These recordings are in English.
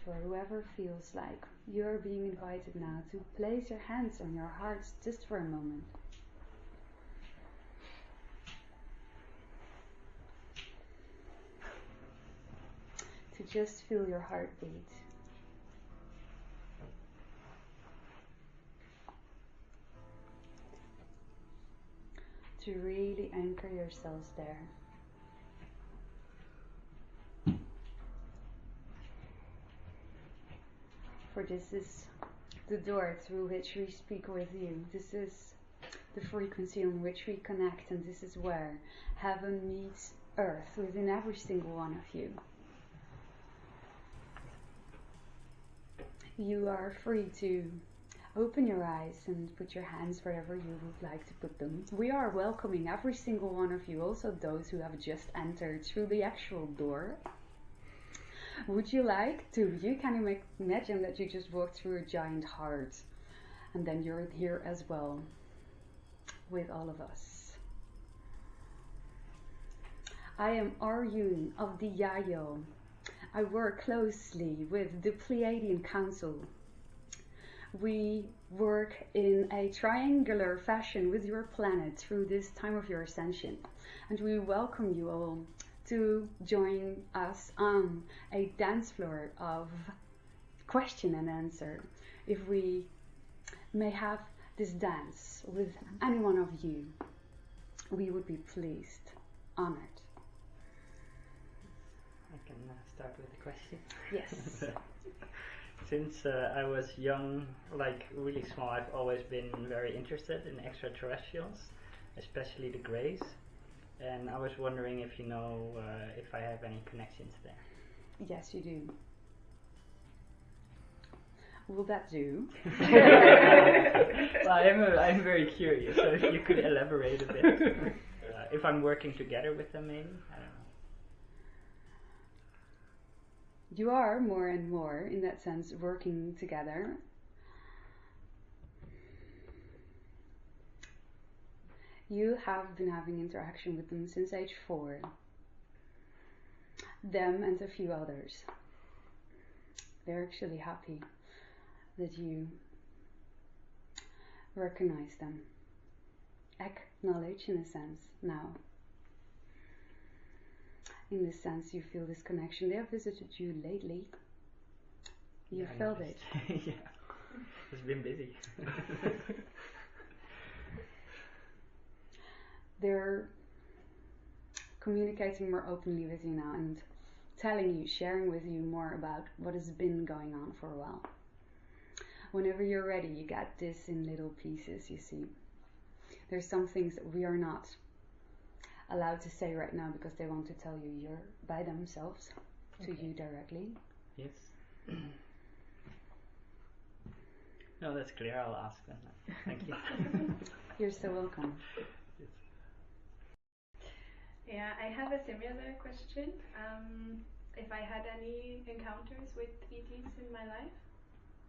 or whoever feels like, you're being invited now to place your hands on your hearts just for a moment. To just feel your heartbeat. To really anchor yourselves there. For this is the door through which we speak with you. This is the frequency on which we connect, and this is where heaven meets earth within every single one of you. You are free to open your eyes and put your hands wherever you would like to put them. We are welcoming every single one of you, also those who have just entered through the actual door. Would you like to? You can imagine that you just walked through a giant heart, and then you're here as well with all of us. I am Arjun of the YahYel. I work closely with the Pleiadian Council. We work in a triangular fashion with your planet through this time of your ascension, and we welcome you all to join us on a dance floor of question and answer. If we may have this dance with any one of you, we would be pleased, honored. I can start with a question. Yes. Since I was young, like really small, I've always been very interested in extraterrestrials, especially the Greys. And I was wondering if you know if I have any connections there. Yes, you do. Will that do? Well, I'm very curious, so if you could elaborate a bit. If I'm working together with them, maybe? I don't know. You are more and more, in that sense, working together. You have been having interaction with them since age 4. Them and a few others. They're actually happy that you recognize them. Acknowledge, in a sense, now. In this sense, you feel this connection. They have visited you lately. You felt it. Yeah, it's been busy. They're communicating more openly with you now and telling you, sharing with you more about what has been going on for a while. Whenever you're ready, you get this in little pieces, you see. There's some things that we are not allowed to say right now because they want to tell you you're by themselves, to you directly. Yes. No, that's clear. I'll ask them. Thank you. You're so welcome. Yeah, I have a similar question. If I had any encounters with ETs in my life?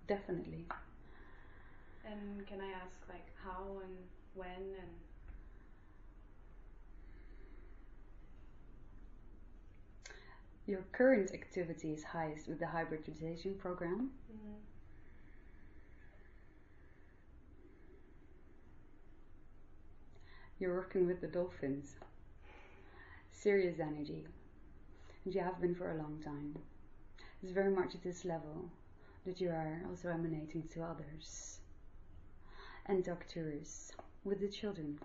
Definitely. And can I ask like how and when and... Your current activity is highest with the hybridization program. Mm-hmm. You're working with the dolphins. Serious energy. And you have been for a long time. It's very much at this level that you are also emanating to others. And doctors with the children.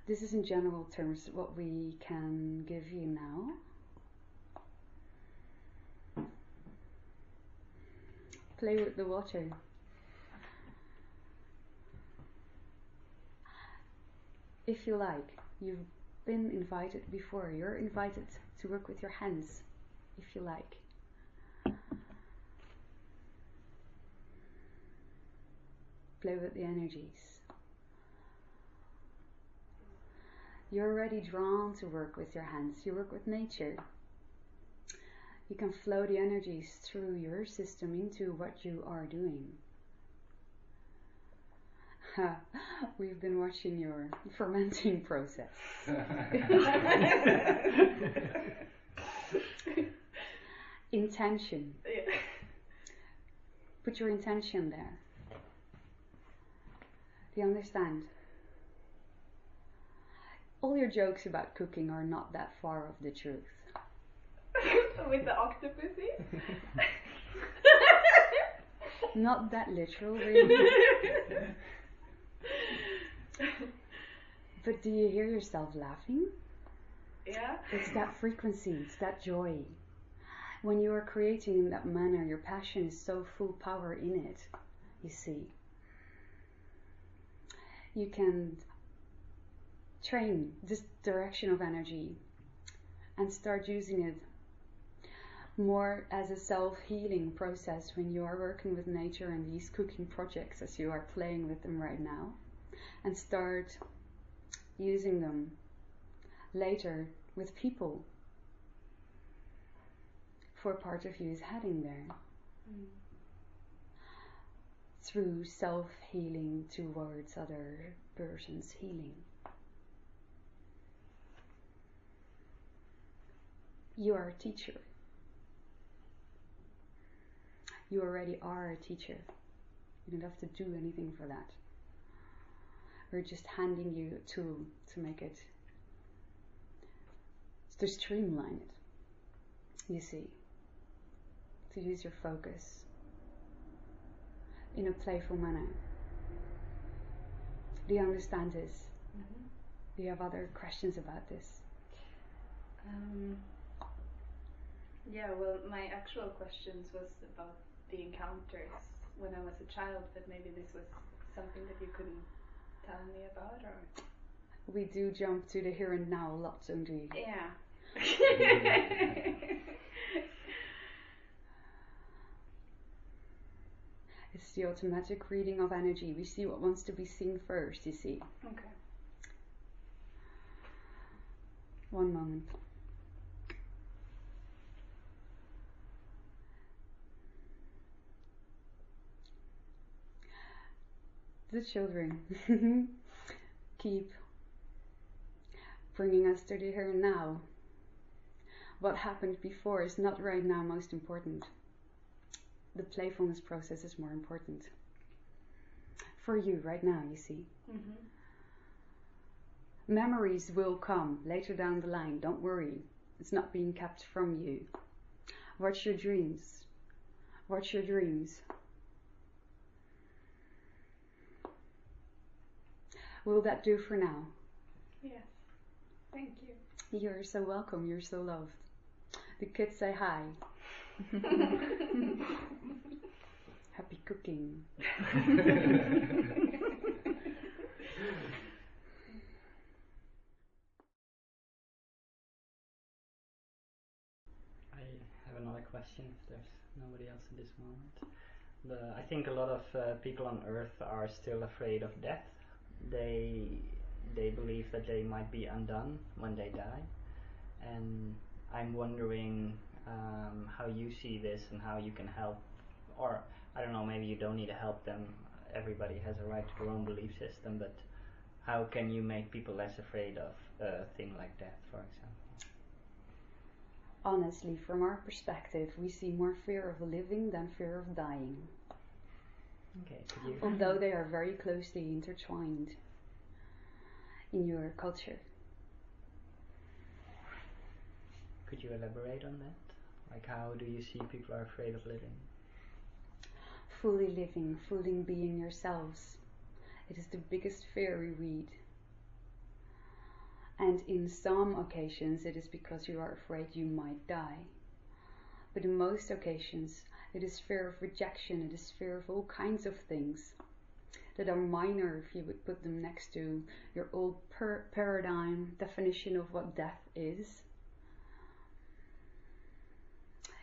This is in general terms what we can give you now. Play with the water. If you like, you've been invited before. You're invited to work with your hands, if you like. Play with the energies. You're already drawn to work with your hands. You work with nature. You can flow the energies through your system into what you are doing. We've been watching your fermenting process. Intention. Yeah. Put your intention there. Do you understand? All your jokes about cooking are not that far off the truth. With the octopussy? Not that literal, really. But do you hear yourself laughing? Yeah. It's that frequency, it's that joy. When you are creating in that manner, your passion is so full power in it, you see. You can train this direction of energy and start using it more as a self-healing process when you are working with nature and these cooking projects as you are playing with them right now, and start using them later with people, for part of you is heading there through self-healing towards other person's healing. You are a teacher. You already are a teacher. You don't have to do anything for that. We're just handing you a tool to make it, to streamline it, you see. To use your focus in a playful manner. Do you understand this? Mm-hmm. Do you have other questions about this? Yeah, well, my actual questions was about the encounters when I was a child, but maybe this was something that you couldn't tell me about, or? We do jump to the here and now a lot, don't we? Yeah. It's the automatic reading of energy. We see what wants to be seen first, you see. Okay. One moment. The children keep bringing us to the here and now. What happened before is not right now most important. The playfulness process is more important. For you right now, you see. Mm-hmm. Memories will come later down the line, don't worry. It's not being kept from you. Watch your dreams. Watch your dreams. Will that do for now? Yes. Thank you. You're so welcome, you're so loved. The kids say hi. Happy cooking. I have another question if there's nobody else in this moment. I think a lot of people on Earth are still afraid of death. They believe that they might be undone when they die, and I'm wondering how you see this and how you can help, or I don't know, maybe you don't need to help them. Everybody has a right to their own belief system, but how can you make people less afraid of a thing like death, for example? Honestly, from our perspective, we see more fear of living than fear of dying. Okay, could you? Although they are very closely intertwined in your culture. Could you elaborate on that? Like, how do you see people are afraid of living? Fully living, fully being yourselves. It is the biggest fear we read. And in some occasions it is because you are afraid you might die. But in most occasions it is fear of rejection, it is fear of all kinds of things that are minor if you would put them next to your old paradigm definition of what death is.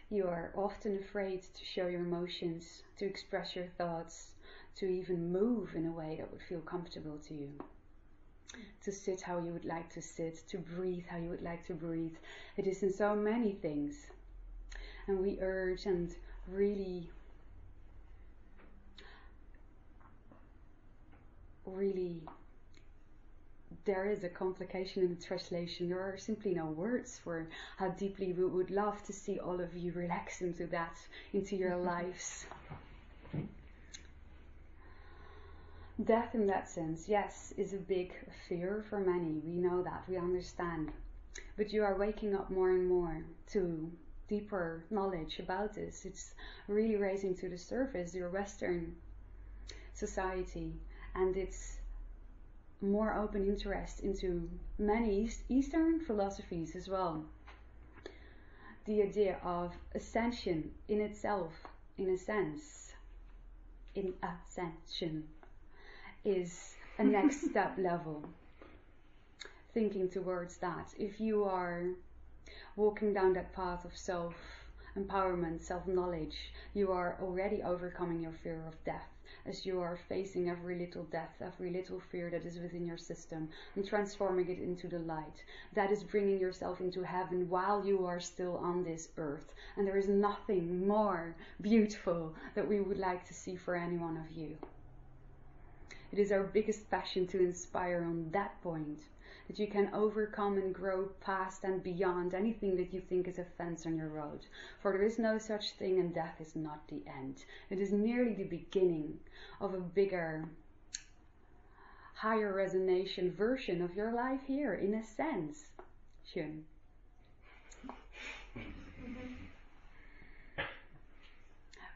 You are often afraid to show your emotions, to express your thoughts, to even move in a way that would feel comfortable to you. To sit how you would like to sit, to breathe how you would like to breathe. It is in so many things. And we urge and really there is a complication in the translation. There are simply no words for how deeply we would love to see all of you relax into that, into your lives. Death in that sense, yes, is a big fear for many. We know that, we understand. But you are waking up more and more to deeper knowledge about this. It's really raising to the surface your Western society and its more open interest into many Eastern philosophies as well. The idea of ascension in itself, in a sense, in ascension, is a next step level. Thinking towards that. If you are walking down that path of self-empowerment, self-knowledge, you are already overcoming your fear of death, as you are facing every little death, every little fear that is within your system, and transforming it into the light. That is bringing yourself into heaven while you are still on this earth. And there is nothing more beautiful that we would like to see for any one of you. It is our biggest passion to inspire on that point, that you can overcome and grow past and beyond anything that you think is a fence on your road. For there is no such thing, and death is not the end. It is merely the beginning of a bigger, higher resonation version of your life here, in a sense. Schön.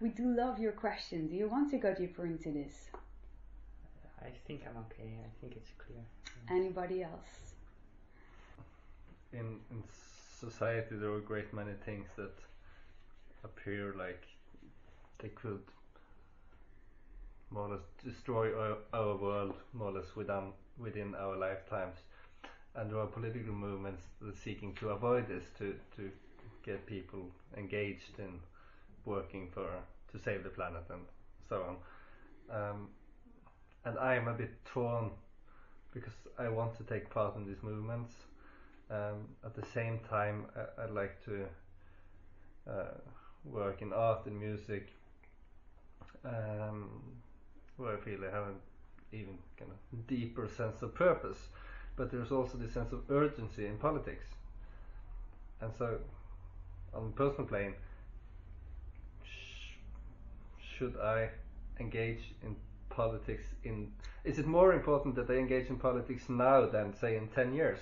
We do love your question. Do you want to go deeper into this? I think I'm okay. I think it's clear. Anybody else? In society there are a great many things that appear like they could more or less destroy our world more or less within our lifetimes, and there are political movements that are seeking to avoid this, to get people engaged in working to save the planet and so on. And I am a bit torn because I want to take part in these movements. At the same time, I'd like to work in art and music, where I feel I have an even kind of deeper sense of purpose. But there's also this sense of urgency in politics. And so, on a personal plane, should I engage in politics is it more important that I engage in politics now than say in 10 years?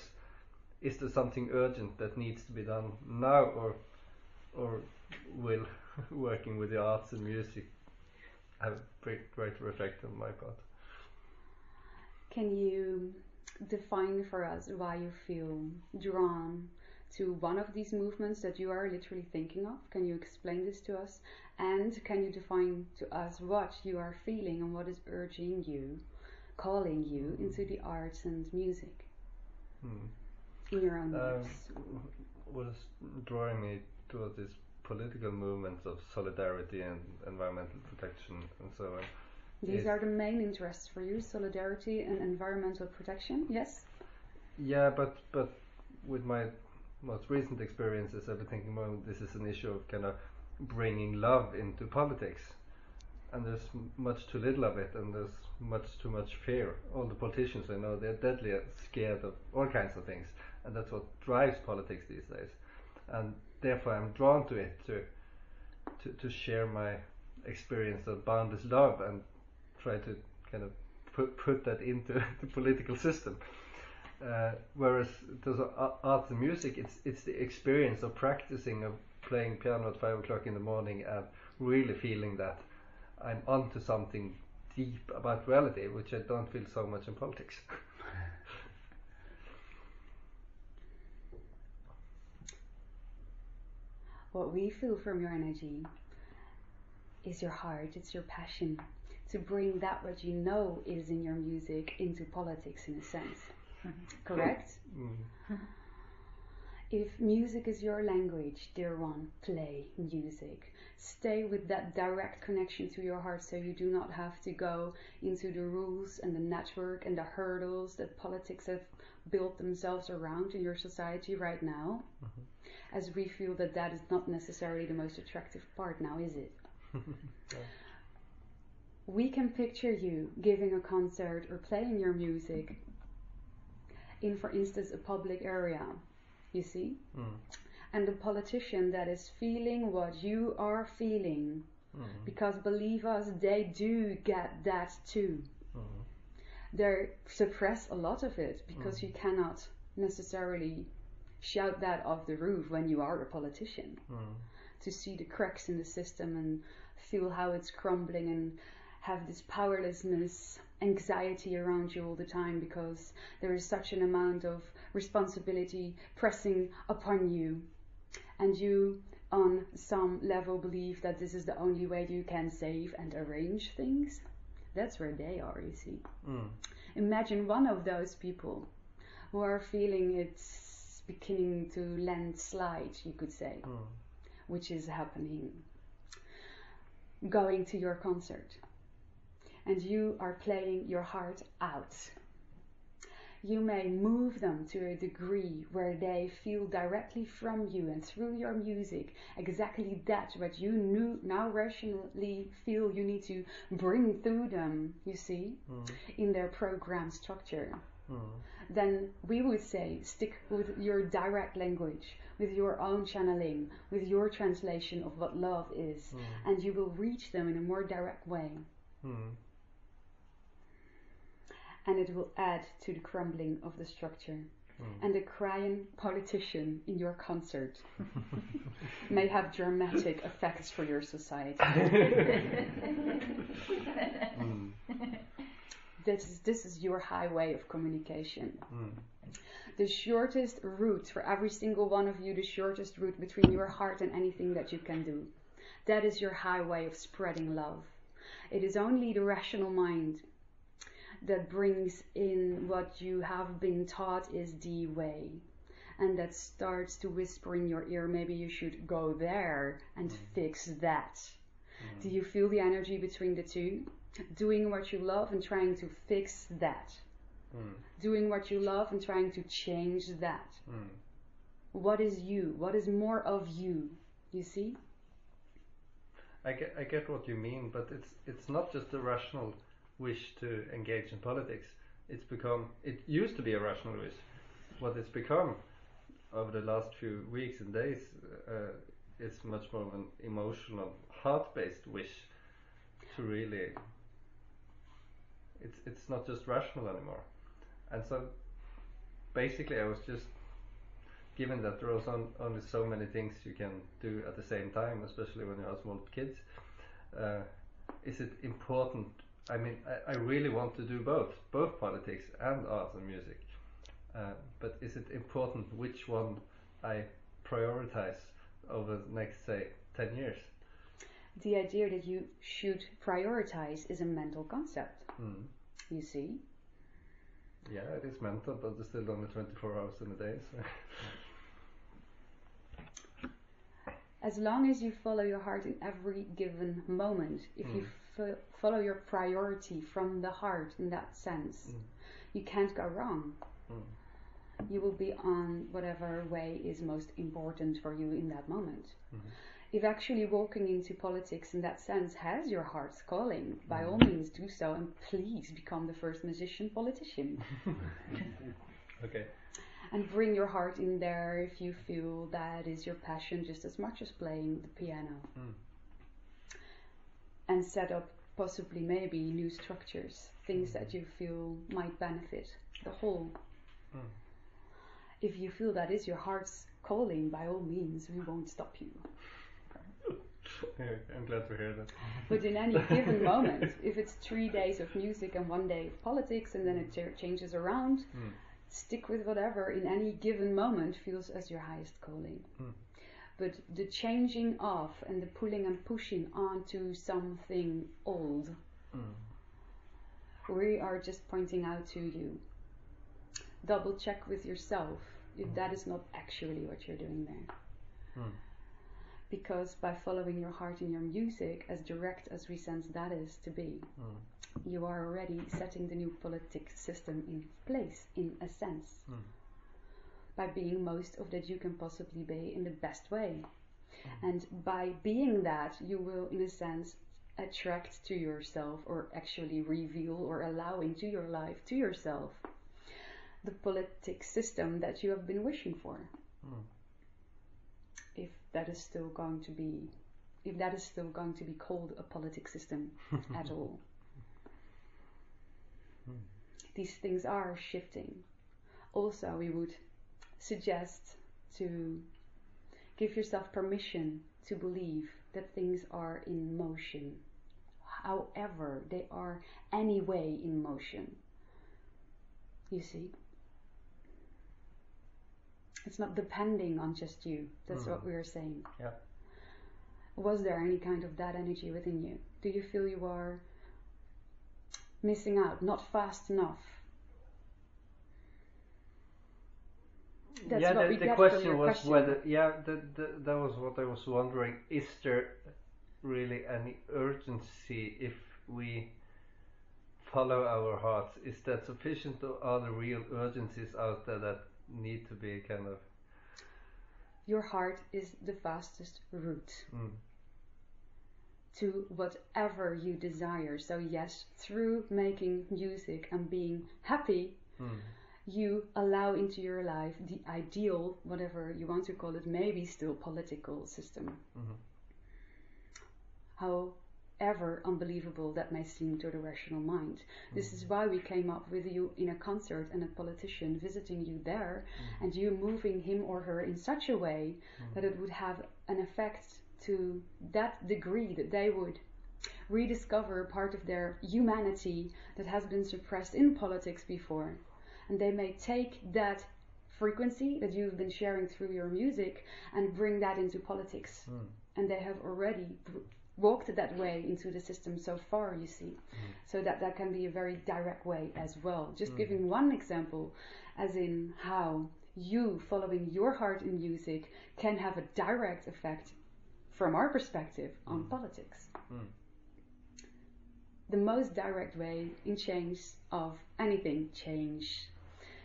Is there something urgent that needs to be done now, or will working with the arts and music have a greater effect on my part? Can you define for us why you feel drawn to one of these movements that you are literally thinking of? Can you explain this to us? And can you define to us what you are feeling and what is urging you, calling you into the arts and music? In your own words. Was drawing me towards these political movements of solidarity and environmental protection and so on. These are the main interests for you, solidarity and environmental protection, yes? Yeah, but with my most recent experiences, I've been thinking, well, this is an issue of kind of bringing love into politics, and there's much too little of it, and there's much too much fear. All the politicians I know, they're deadly scared of all kinds of things, and that's what drives politics these days. And therefore I'm drawn to it, to share my experience of boundless love and try to kind of put that into the political system. Whereas there's arts and music, it's the experience of practicing, of playing piano at 5 o'clock in the morning and really feeling that I'm onto something deep about reality, which I don't feel so much in politics. What we feel from your energy is your heart, it's your passion to bring that what you know is in your music into politics, in a sense. Correct? If music is your language, dear one, play music. Stay with that direct connection to your heart, so you do not have to go into the rules and the network and the hurdles that politics have built themselves around in your society right now. As we feel that that is not necessarily the most attractive part now, is it? We can picture you giving a concert or playing your music in, for instance, a public area, you see? And the politician that is feeling what you are feeling, because believe us, they do get that too. They suppress a lot of it because you cannot necessarily shout that off the roof when you are a politician. To see the cracks in the system and feel how it's crumbling and have this powerlessness, anxiety around you all the time because there is such an amount of responsibility pressing upon you, and you on some level believe that this is the only way you can save and arrange things. That's where they are, you see. Imagine one of those people who are feeling it's beginning to landslide, you could say, which is happening, going to your concert, and you are playing your heart out. You may move them to a degree where they feel directly from you and through your music exactly that what you now rationally feel you need to bring through them, you see, in their program structure. Then we would say stick with your direct language, with your own channeling, with your translation of what love is, and you will reach them in a more direct way. And it will add to the crumbling of the structure. And the crying politician in your concert may have dramatic effects for your society. This is your highway of communication. The shortest route for every single one of you, the shortest route between your heart and anything that you can do. That is your highway of spreading love. It is only the rational mind that brings in what you have been taught is the way, and that starts to whisper in your ear, maybe you should go there and fix that. Do you feel the energy between the two? Doing what you love and trying to fix that. Doing what you love and trying to change that. What is you? What is more of you? You see? I get what you mean, but it's not just a rational wish to engage in politics. It used to be a rational wish. What it's become over the last few weeks and days is much more of an emotional, heart-based wish to really. It's not just rational anymore. And so basically I was just, given that there was only so many things you can do at the same time, especially when you have small kids, is it important? I mean, I really want to do both politics and art and music. But is it important which one I prioritize over the next, say, 10 years? The idea that you should prioritize is a mental concept. You see? Yeah, it is mental, but there's still only 24 hours in a day. So. As long as you follow your heart in every given moment, if you follow your priority from the heart in that sense, you can't go wrong. You will be on whatever way is most important for you in that moment. If actually walking into politics in that sense has your heart's calling, by all means do so, and please become the first musician politician. Okay. And bring your heart in there if you feel that is your passion just as much as playing the piano. And set up possibly maybe new structures, things that you feel might benefit the whole. If you feel that is your heart's calling, by all means, we won't stop you. I'm glad to hear that. But in any given moment, if it's 3 days of music and 1 day of politics and then it changes around, stick with whatever in any given moment feels as your highest calling. But the changing off and the pulling and pushing onto something old, we are just pointing out to you. Double check with yourself if that is not actually what you're doing there. Because by following your heart in your music, as direct as we sense that is to be, you are already setting the new political system in place, in a sense. By being most of that you can possibly be in the best way. And by being that, you will, in a sense, attract to yourself, or actually reveal or allow into your life, to yourself, the politic system that you have been wishing for. If that is still going to be called a politic system at all. These things are shifting. Also, we would suggest to give yourself permission to believe that things are in motion. However, they are anyway in motion. You see? It's not depending on just you. That's what we are saying. Yeah. Was there any kind of that energy within you? Do you feel you are missing out, not fast enough? That's yeah, what we the get question from your was question. whether, that was what I was wondering. Is there really any urgency if we follow our hearts? Is that sufficient, or are there real urgencies out there that need to be kind of... Your heart is the fastest route to whatever you desire. So yes, through making music and being happy, you allow into your life the ideal, whatever you want to call it, maybe still political system. However unbelievable that may seem to the rational mind. This is why we came up with you in a concert and a politician visiting you there, and you moving him or her in such a way that it would have an effect to that degree that they would rediscover part of their humanity that has been suppressed in politics before. And they may take that frequency that you've been sharing through your music and bring that into politics. And they have already walked that way into the system so far, you see. So that can be a very direct way as well. Just giving one example, as in how you following your heart in music can have a direct effect from our perspective on politics. The most direct way in change of anything,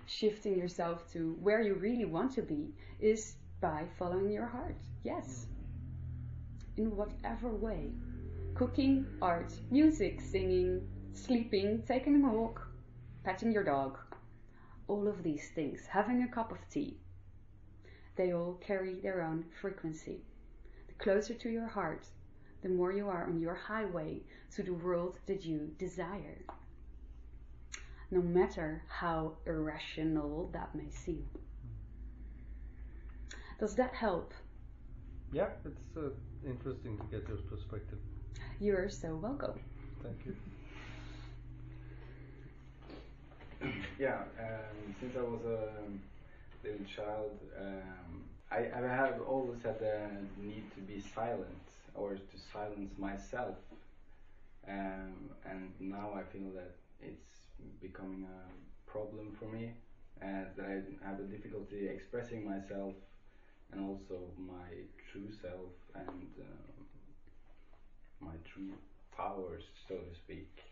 shifting yourself to where you really want to be, is by following your heart. Yes. In whatever way. Cooking, art, music, singing, sleeping, taking a walk, petting your dog. All of these things, having a cup of tea, they all carry their own frequency. The closer to your heart, the more you are on your highway to the world that you desire. No matter how irrational that may seem. Does that help? Yeah, it's interesting to get your perspective. You're so welcome. Thank you. Yeah, since I was a little child, I have always had the need to be silent, or to silence myself, and now I feel that it's becoming a problem for me, that I have a difficulty expressing myself and also my true self and my true powers, so to speak.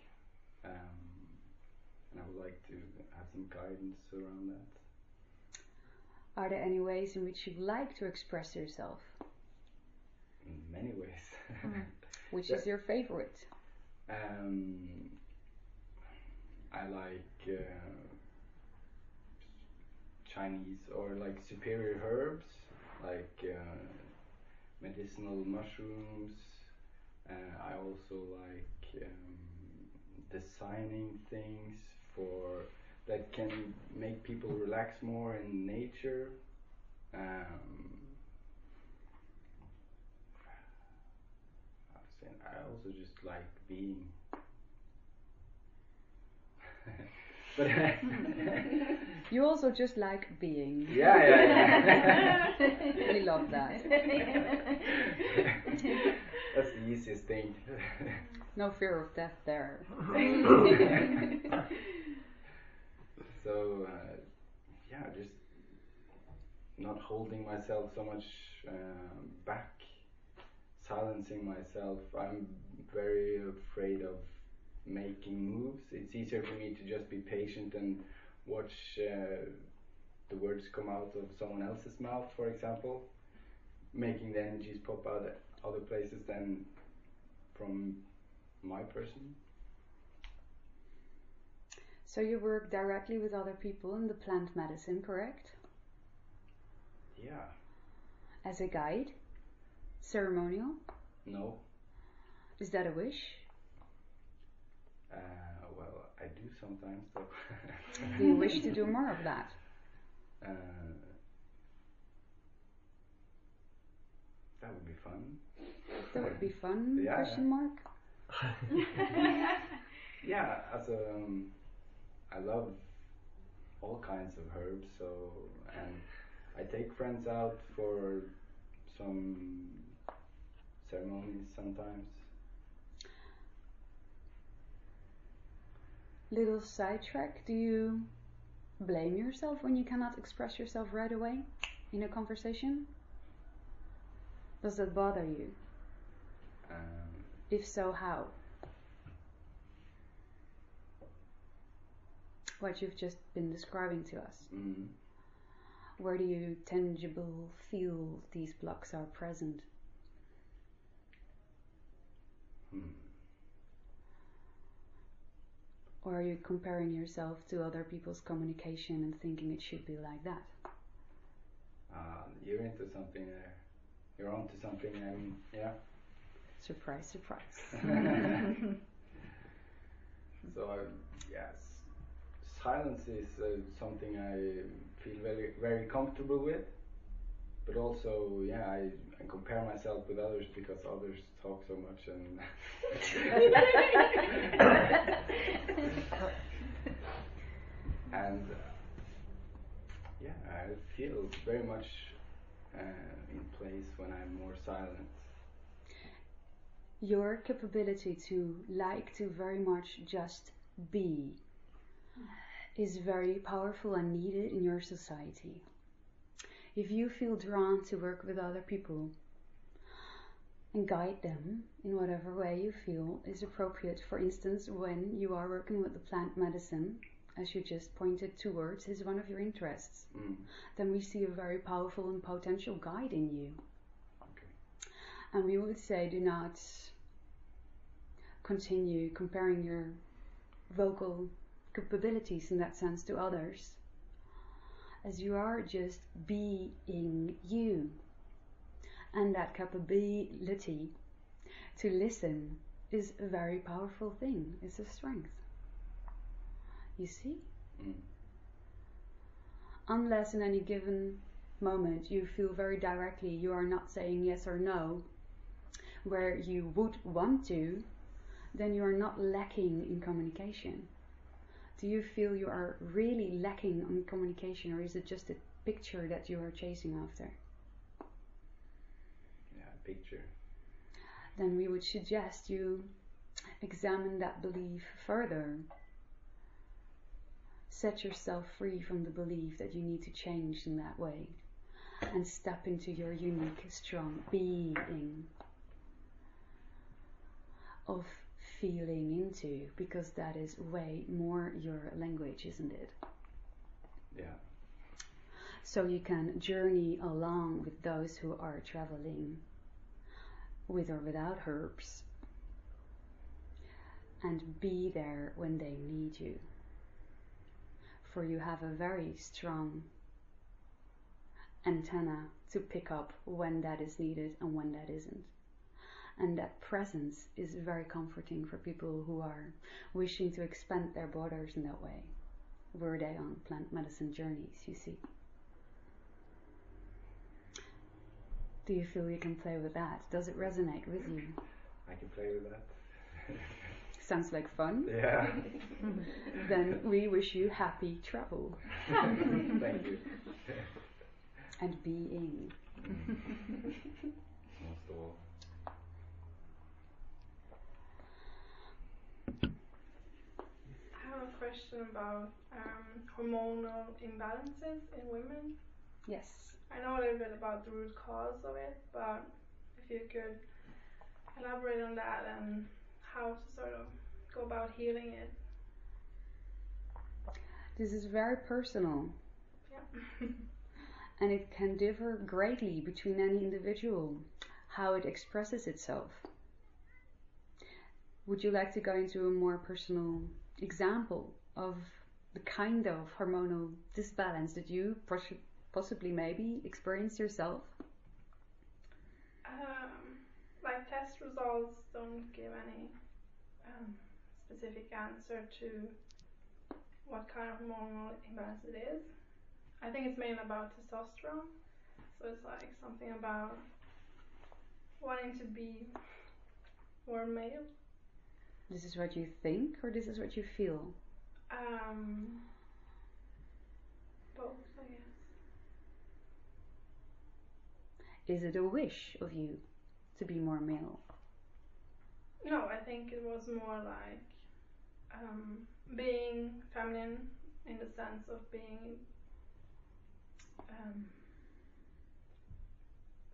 And I would like to have some guidance around that. Are there any ways in which you like to express yourself? In many ways. Which is your favorite? I like Chinese, or like superior herbs, like medicinal mushrooms. I also like designing things that can make people relax more in nature. I also just like being. But you also just like being. Yeah. We love that. That's the easiest thing. No fear of death there. So, yeah, just not holding myself so much back, silencing myself. I'm very afraid of making moves. It's easier for me to just be patient and watch the words come out of someone else's mouth, for example, making the energies pop out at other places than from my person. So you work directly with other people in the plant medicine, correct? Yeah. As a guide? Ceremonial? No. Is that a wish? Well, I do sometimes though. Do you wish to do more of that? That would be fun. That would be fun? Yeah. Question mark? Yeah, I love all kinds of herbs, and I take friends out for some ceremonies sometimes. Little sidetrack, do you blame yourself when you cannot express yourself right away in a conversation? Does that bother you? If so, how? What you've just been describing to us. Mm-hmm. Where do you tangible feel these blocks are present? Or are you comparing yourself to other people's communication and thinking it should be like that? You're into something there. You're onto something, yeah. Surprise, surprise. So, yes, silence is something I feel very, very comfortable with. But also, yeah, I compare myself with others because others talk so much and and yeah, I feel very much in place when I'm more silent. Your capability to like to very much just be is very powerful and needed in your society. If you feel drawn to work with other people and guide them in whatever way you feel is appropriate, for instance, when you are working with the plant medicine, as you just pointed towards, is one of your interests, then we see a very powerful and potential guide in you. Okay. And we would say do not continue comparing your vocal capabilities in that sense to others, as you are just being you. And that capability to listen is a very powerful thing. It's a strength. You see? Unless in any given moment you feel very directly you are not saying yes or no, where you would want to, then you are not lacking in communication. Do you feel you are really lacking on communication, or is it just a picture that you are chasing after? Yeah, picture. Then we would suggest you examine that belief further. Set yourself free from the belief that you need to change in that way and step into your unique, strong being of feeling into, because that is way more your language, isn't it? Yeah. So you can journey along with those who are traveling with or without herbs and be there when they need you. For you have a very strong antenna to pick up when that is needed and when that isn't. And that presence is very comforting for people who are wishing to expand their borders in that way. Were they on plant medicine journeys, you see. Do you feel you can play with that? Does it resonate with you? I can play with that. Sounds like fun. Yeah. Then we wish you happy travel. Thank you. And being. Most of all. I have a question about hormonal imbalances in women. Yes. I know a little bit about the root cause of it, but if you could elaborate on that and how to sort of go about healing it. This is very personal. Yeah. And it can differ greatly between any individual, how it expresses itself. Would you like to go into a more personal example of the kind of hormonal disbalance that you possibly maybe experience yourself? Like test results don't give any specific answer to what kind of hormonal imbalance it is. I think it's mainly about testosterone. So it's like something about wanting to be more male. This is what you think, or this is what you feel? Both, I guess. Is it a wish of you to be more male? No, I think it was more like being feminine in the sense of being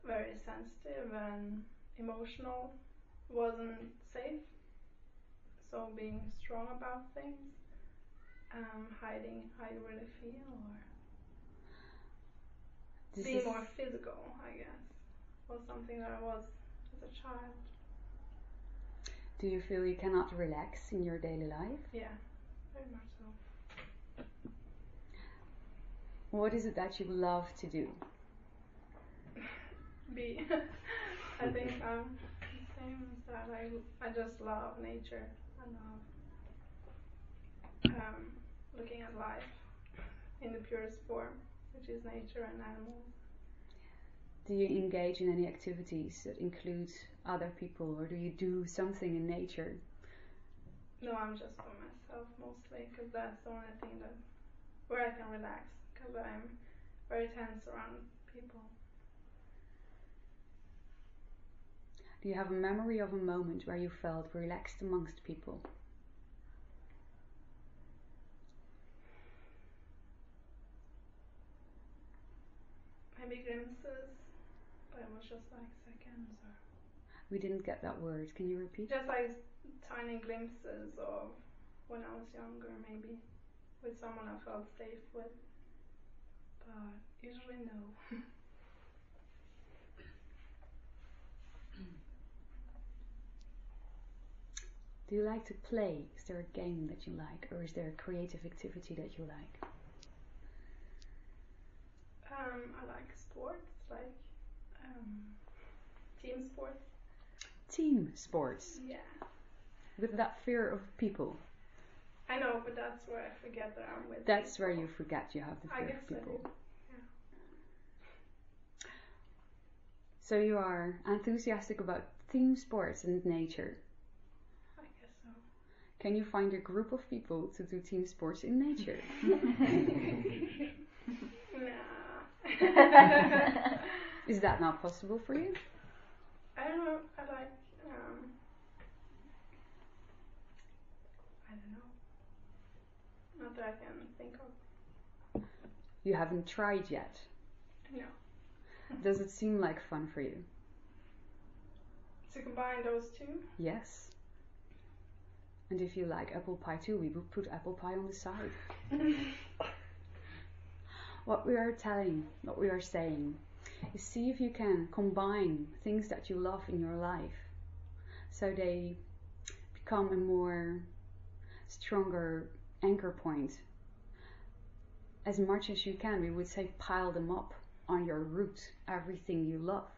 very sensitive and emotional wasn't safe. So being strong about things, hiding how you really feel, or being more physical, I guess, was something that I was as a child. Do you feel you cannot relax in your daily life? Yeah, very much so. What is it that you love to do? I think I'm the same as that. I just love nature. I love looking at life in the purest form, which is nature and animals. Do you engage in any activities that include other people, or do you do something in nature? No, I'm just by myself mostly, because that's the only thing where I can relax, because I'm very tense around people. Do you have a memory of a moment where you felt relaxed amongst people? Maybe glimpses, but it was just like seconds. Or we didn't get that word. Can you repeat? Just like tiny glimpses of when I was younger, maybe with someone I felt safe with. But usually no. Do you like to play? Is there a game that you like, or is there a creative activity that you like? I like sports, like team sports. Team sports? Yeah. With that fear of people? I know, but that's where I forget that I'm with That's people. where you forget you have the fear of people. I do. Yeah. So you are enthusiastic about team sports and nature? I guess so. Can you find a group of people to do team sports in nature? Nah. Is that not possible for you? I don't know. I like. I don't know. Not that I can think of. You haven't tried yet? No. Does it seem like fun for you? To combine those two? Yes. And if you like apple pie too, we would put apple pie on the side. What we are saying is see if you can combine things that you love in your life so they become a more stronger anchor point. As much as you can, we would say pile them up on your root, everything you love,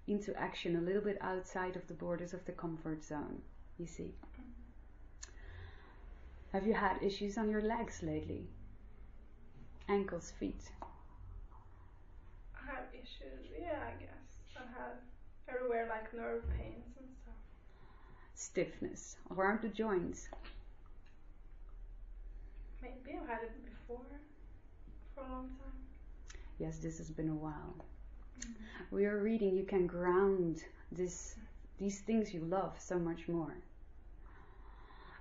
into action a little bit outside of the borders of the comfort zone, you see. Have you had issues on your legs lately? Ankles, feet? I have issues, yeah, I guess. I've had everywhere like nerve pains and stuff. Stiffness around the joints? Maybe I've had it before, for a long time. Yes, this has been a while. We are reading you can ground these things you love so much more.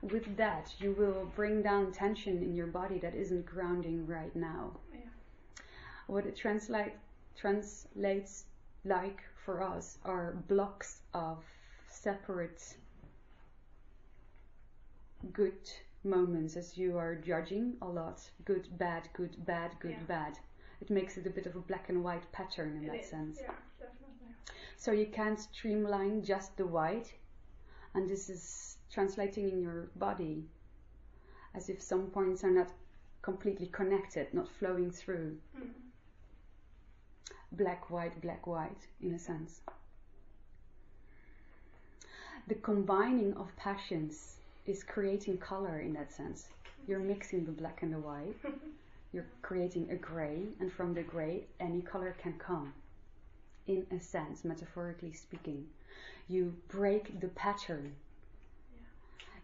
With that, you will bring down tension in your body that isn't grounding right now. Yeah. What it translates like for us are blocks of separate good moments as you are judging a lot. Good, bad, good, bad, good, Yeah. bad. It makes it a bit of a black and white pattern in that sense. Yeah, definitely. So you can't streamline just the white, and this is translating in your body as if some points are not completely connected, not flowing through. Black, white, in a sense. The combining of passions is creating color in that sense. You're mixing the black and the white. You're creating a gray, and from the gray, any color can come. In a sense, metaphorically speaking. You break the pattern.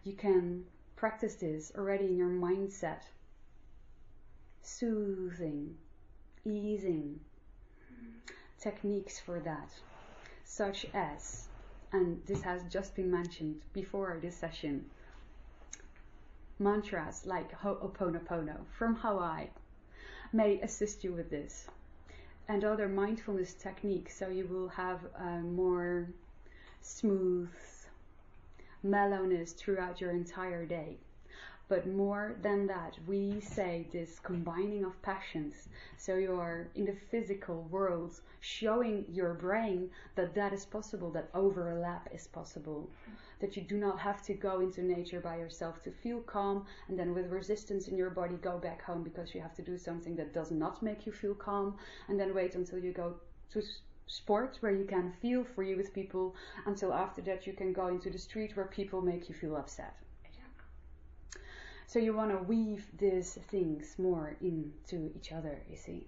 You can practice this already in your mindset. Soothing, easing. Techniques for that, such as, and this has just been mentioned before this session, mantras like Ho'oponopono from Hawaii may assist you with this, and other mindfulness techniques, so you will have a more smooth mellowness throughout your entire day. But more than that, we say this combining of passions, so you are in the physical world showing your brain that that is possible, that overlap is possible, that you do not have to go into nature by yourself to feel calm and then with resistance in your body go back home because you have to do something that does not make you feel calm, and then wait until you go to sport where you can feel free with people, until after that you can go into the street where people make you feel upset. So you want to weave these things more into each other, you see.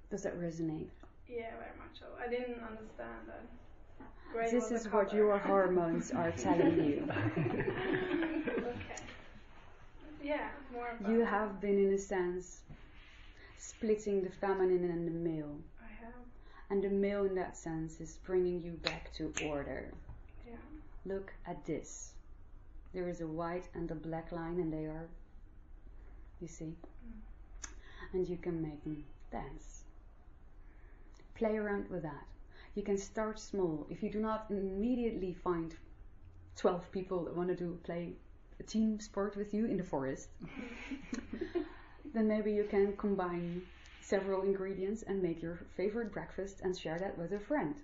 Does that resonate? Yeah, very much so. I didn't understand that. This is what your hormones are telling you. Okay. Yeah, more about You have been, in a sense, splitting the feminine and the male. I have. And the male, in that sense, is bringing you back to order. Yeah. Look at this. There is a white and a black line, and they are, you see, and you can make them dance. Play around with that. You can start small. If you do not immediately find 12 people that want to play a team sport with you in the forest, then maybe you can combine several ingredients and make your favorite breakfast and share that with a friend.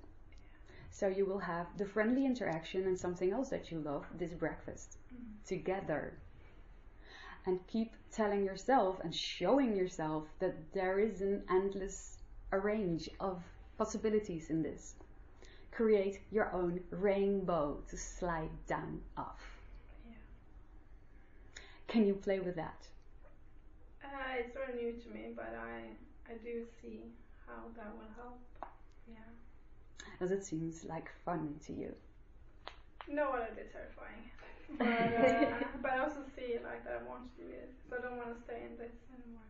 So you will have the friendly interaction and something else that you love, this breakfast, together. And keep telling yourself and showing yourself that there is an endless range of possibilities in this. Create your own rainbow to slide down off. Yeah. Can you play with that? It's sort of new to me, but I do see how that will help. Yeah. As it seems like fun to you. No, a little bit terrifying. But I also see like that I want to do it, so I don't want to stay in this anymore.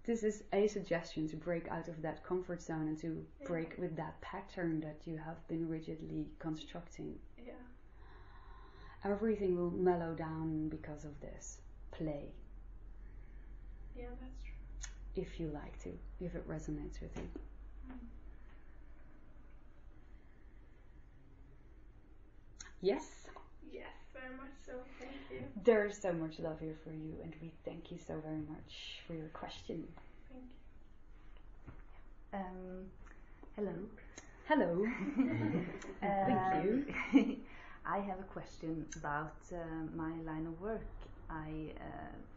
This is a suggestion to break out of that comfort zone and to break with that pattern that you have been rigidly constructing. Yeah. Everything will mellow down because of this. Play. Yeah, that's true. If you like to, if it resonates with you. Yes? Yes, very much so. Thank you. There's so much love here for you, and we thank you so very much for your question. Thank you. Hello. Hello. Thank you. I have a question about my line of work.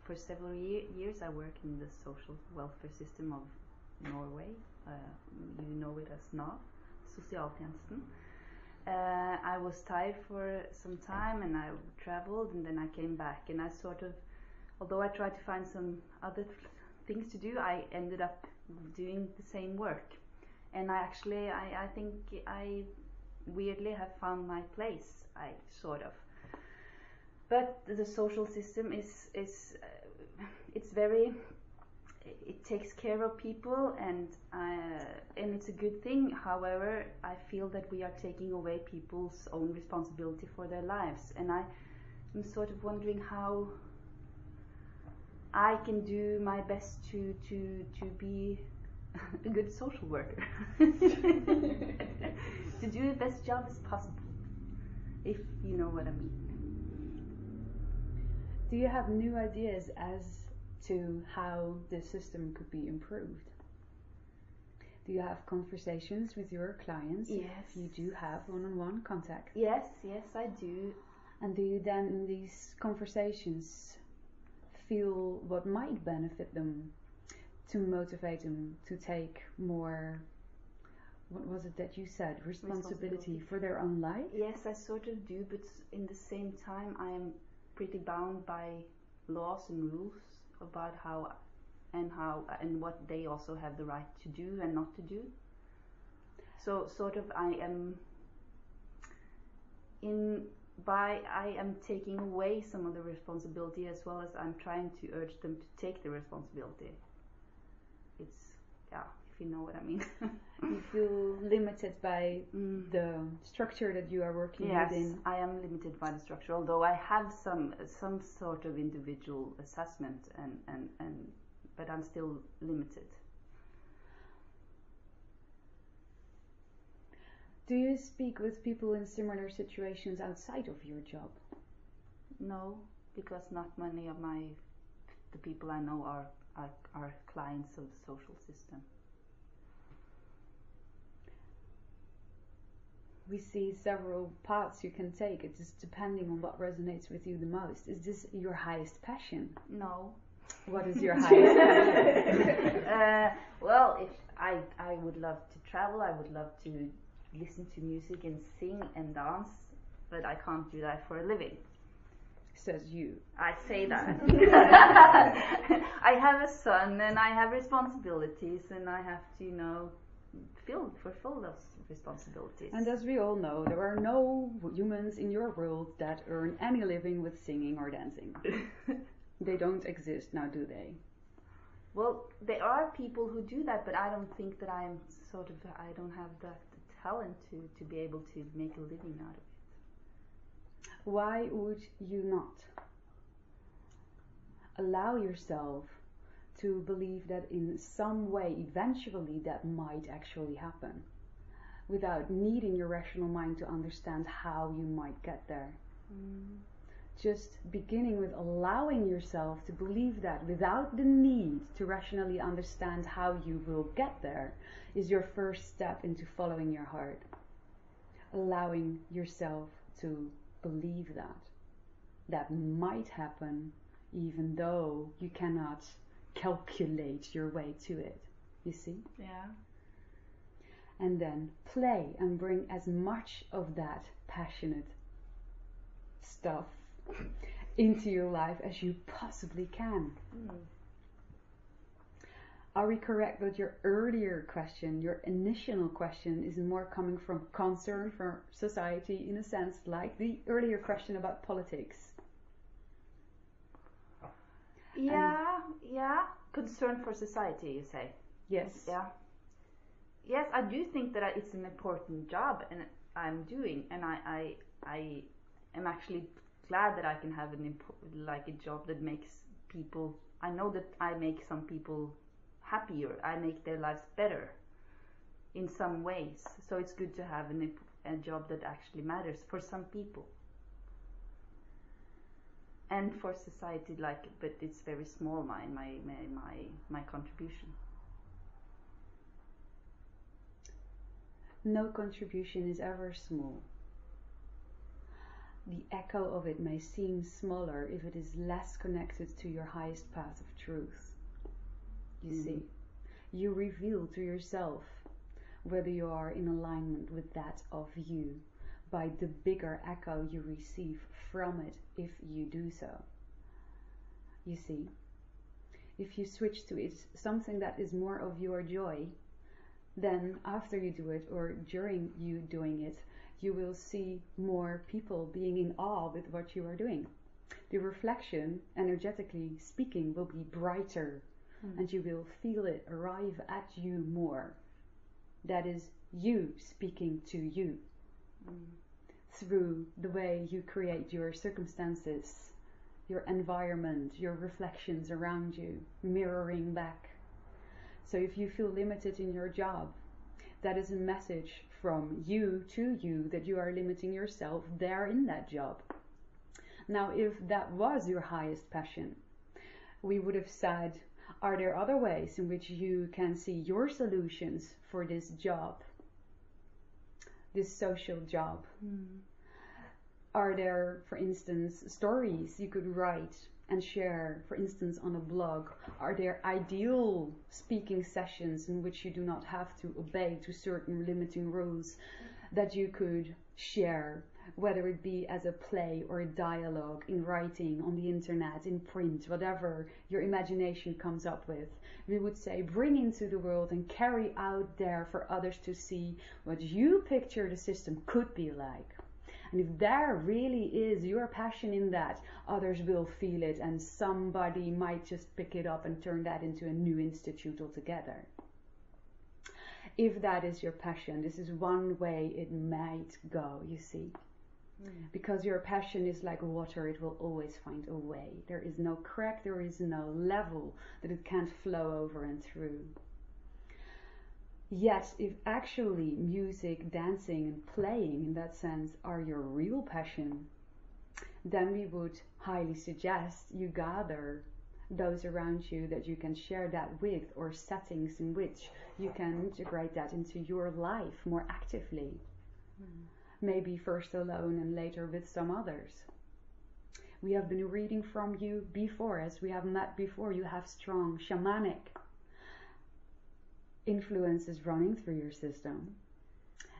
For several years I worked in the social welfare system of Norway. You know it as NAV, Sosialtjenesten. I was tired for some time and I traveled and then I came back, and I sort of, although I tried to find some other things to do, I ended up doing the same work. And I think I weirdly have found my place, But the social system it takes care of people, and it's a good thing. However, I feel that we are taking away people's own responsibility for their lives, and I'm sort of wondering how I can do my best to be a good social worker, to do the best job as possible, if you know what I mean. Do you have new ideas as to how the system could be improved? Do you have conversations with your clients? Yes. You do have one-on-one contact. Yes, I do. And do you then in these conversations feel what might benefit them, to motivate them to take more, what was it that you said, responsibility for their own life? Yes, I sort of do, but in the same time I am pretty bound by laws and rules about how and what they also have the right to do and not to do. So sort of I am taking away some of the responsibility, as well as I'm trying to urge them to take the responsibility. It's, yeah, if you know what I mean. You feel limited by the structure that you are working within. Yes, I am limited by the structure, although I have some sort of individual assessment, but I'm still limited. Do you speak with people in similar situations outside of your job? No, because not many of the people I know are clients of the social system. We see several paths you can take. It is depending on what resonates with you the most. Is this your highest passion? No. What is your highest passion? Well, if I would love to travel, I would love to listen to music and sing and dance, but I can't do that for a living. Says you. I say that. I have a son and I have responsibilities, and I have to, fulfill those responsibilities. And as we all know, there are no humans in your world that earn any living with singing or dancing. They don't exist now, do they? Well, there are people who do that, but I don't think that I don't have that talent to be able to make a living out of it. Why would you not allow yourself to believe that in some way eventually that might actually happen, without needing your rational mind to understand how you might get there? Just beginning with allowing yourself to believe that without the need to rationally understand how you will get there is your first step into following your heart. Allowing yourself to believe that might happen, even though you cannot calculate your way to it. You see? Yeah. And then play and bring as much of that passionate stuff into your life as you possibly can. Are we correct that your earlier question, your initial question, is more coming from concern for society, in a sense, like the earlier question about politics? Yeah. Concern for society, you say? Yes. Yeah. Yes, I do think that it's an important job, and I'm doing, and I am actually glad that I can have a job that makes people. I know that I make some people happier. I make their lives better in some ways. So it's good to have a job that actually matters for some people and for society. But it's very small. My contribution. No contribution is ever small. The echo of it may seem smaller if it is less connected to your highest path of truth. You see, you reveal to yourself whether you are in alignment with that of you by the bigger echo you receive from it if you do so. You see, if you switch to it something that is more of your joy, then after you do it or during you doing it, you will see more people being in awe with what you are doing. The reflection, energetically speaking, will be brighter, and you will feel it arrive at you more. That is you speaking to you through the way you create your circumstances, your environment, your reflections around you, mirroring back. So if you feel limited in your job, that is a message from you to you that you are limiting yourself there in that job. Now, if that was your highest passion, we would have said, are there other ways in which you can see your solutions for this job, this social job? Are there, for instance, stories you could write and share, for instance, on a blog? Are there ideal speaking sessions in which you do not have to obey to certain limiting rules that you could share, whether it be as a play or a dialogue, in writing, on the internet, in print, whatever your imagination comes up with? We would say bring into the world and carry out there for others to see what you picture the system could be like. And if there really is your passion in that, others will feel it, and somebody might just pick it up and turn that into a new institute altogether. If that is your passion, this is one way it might go, you see. Because your passion is like water, it will always find a way. There is no crack, there is no level that it can't flow over and through. Yet, if actually music, dancing and playing in that sense are your real passion, then we would highly suggest you gather those around you that you can share that with, or settings in which you can integrate that into your life more actively. Maybe first alone and later with some others. We have been reading from you before, as we have met before. You have strong shamanic influences running through your system,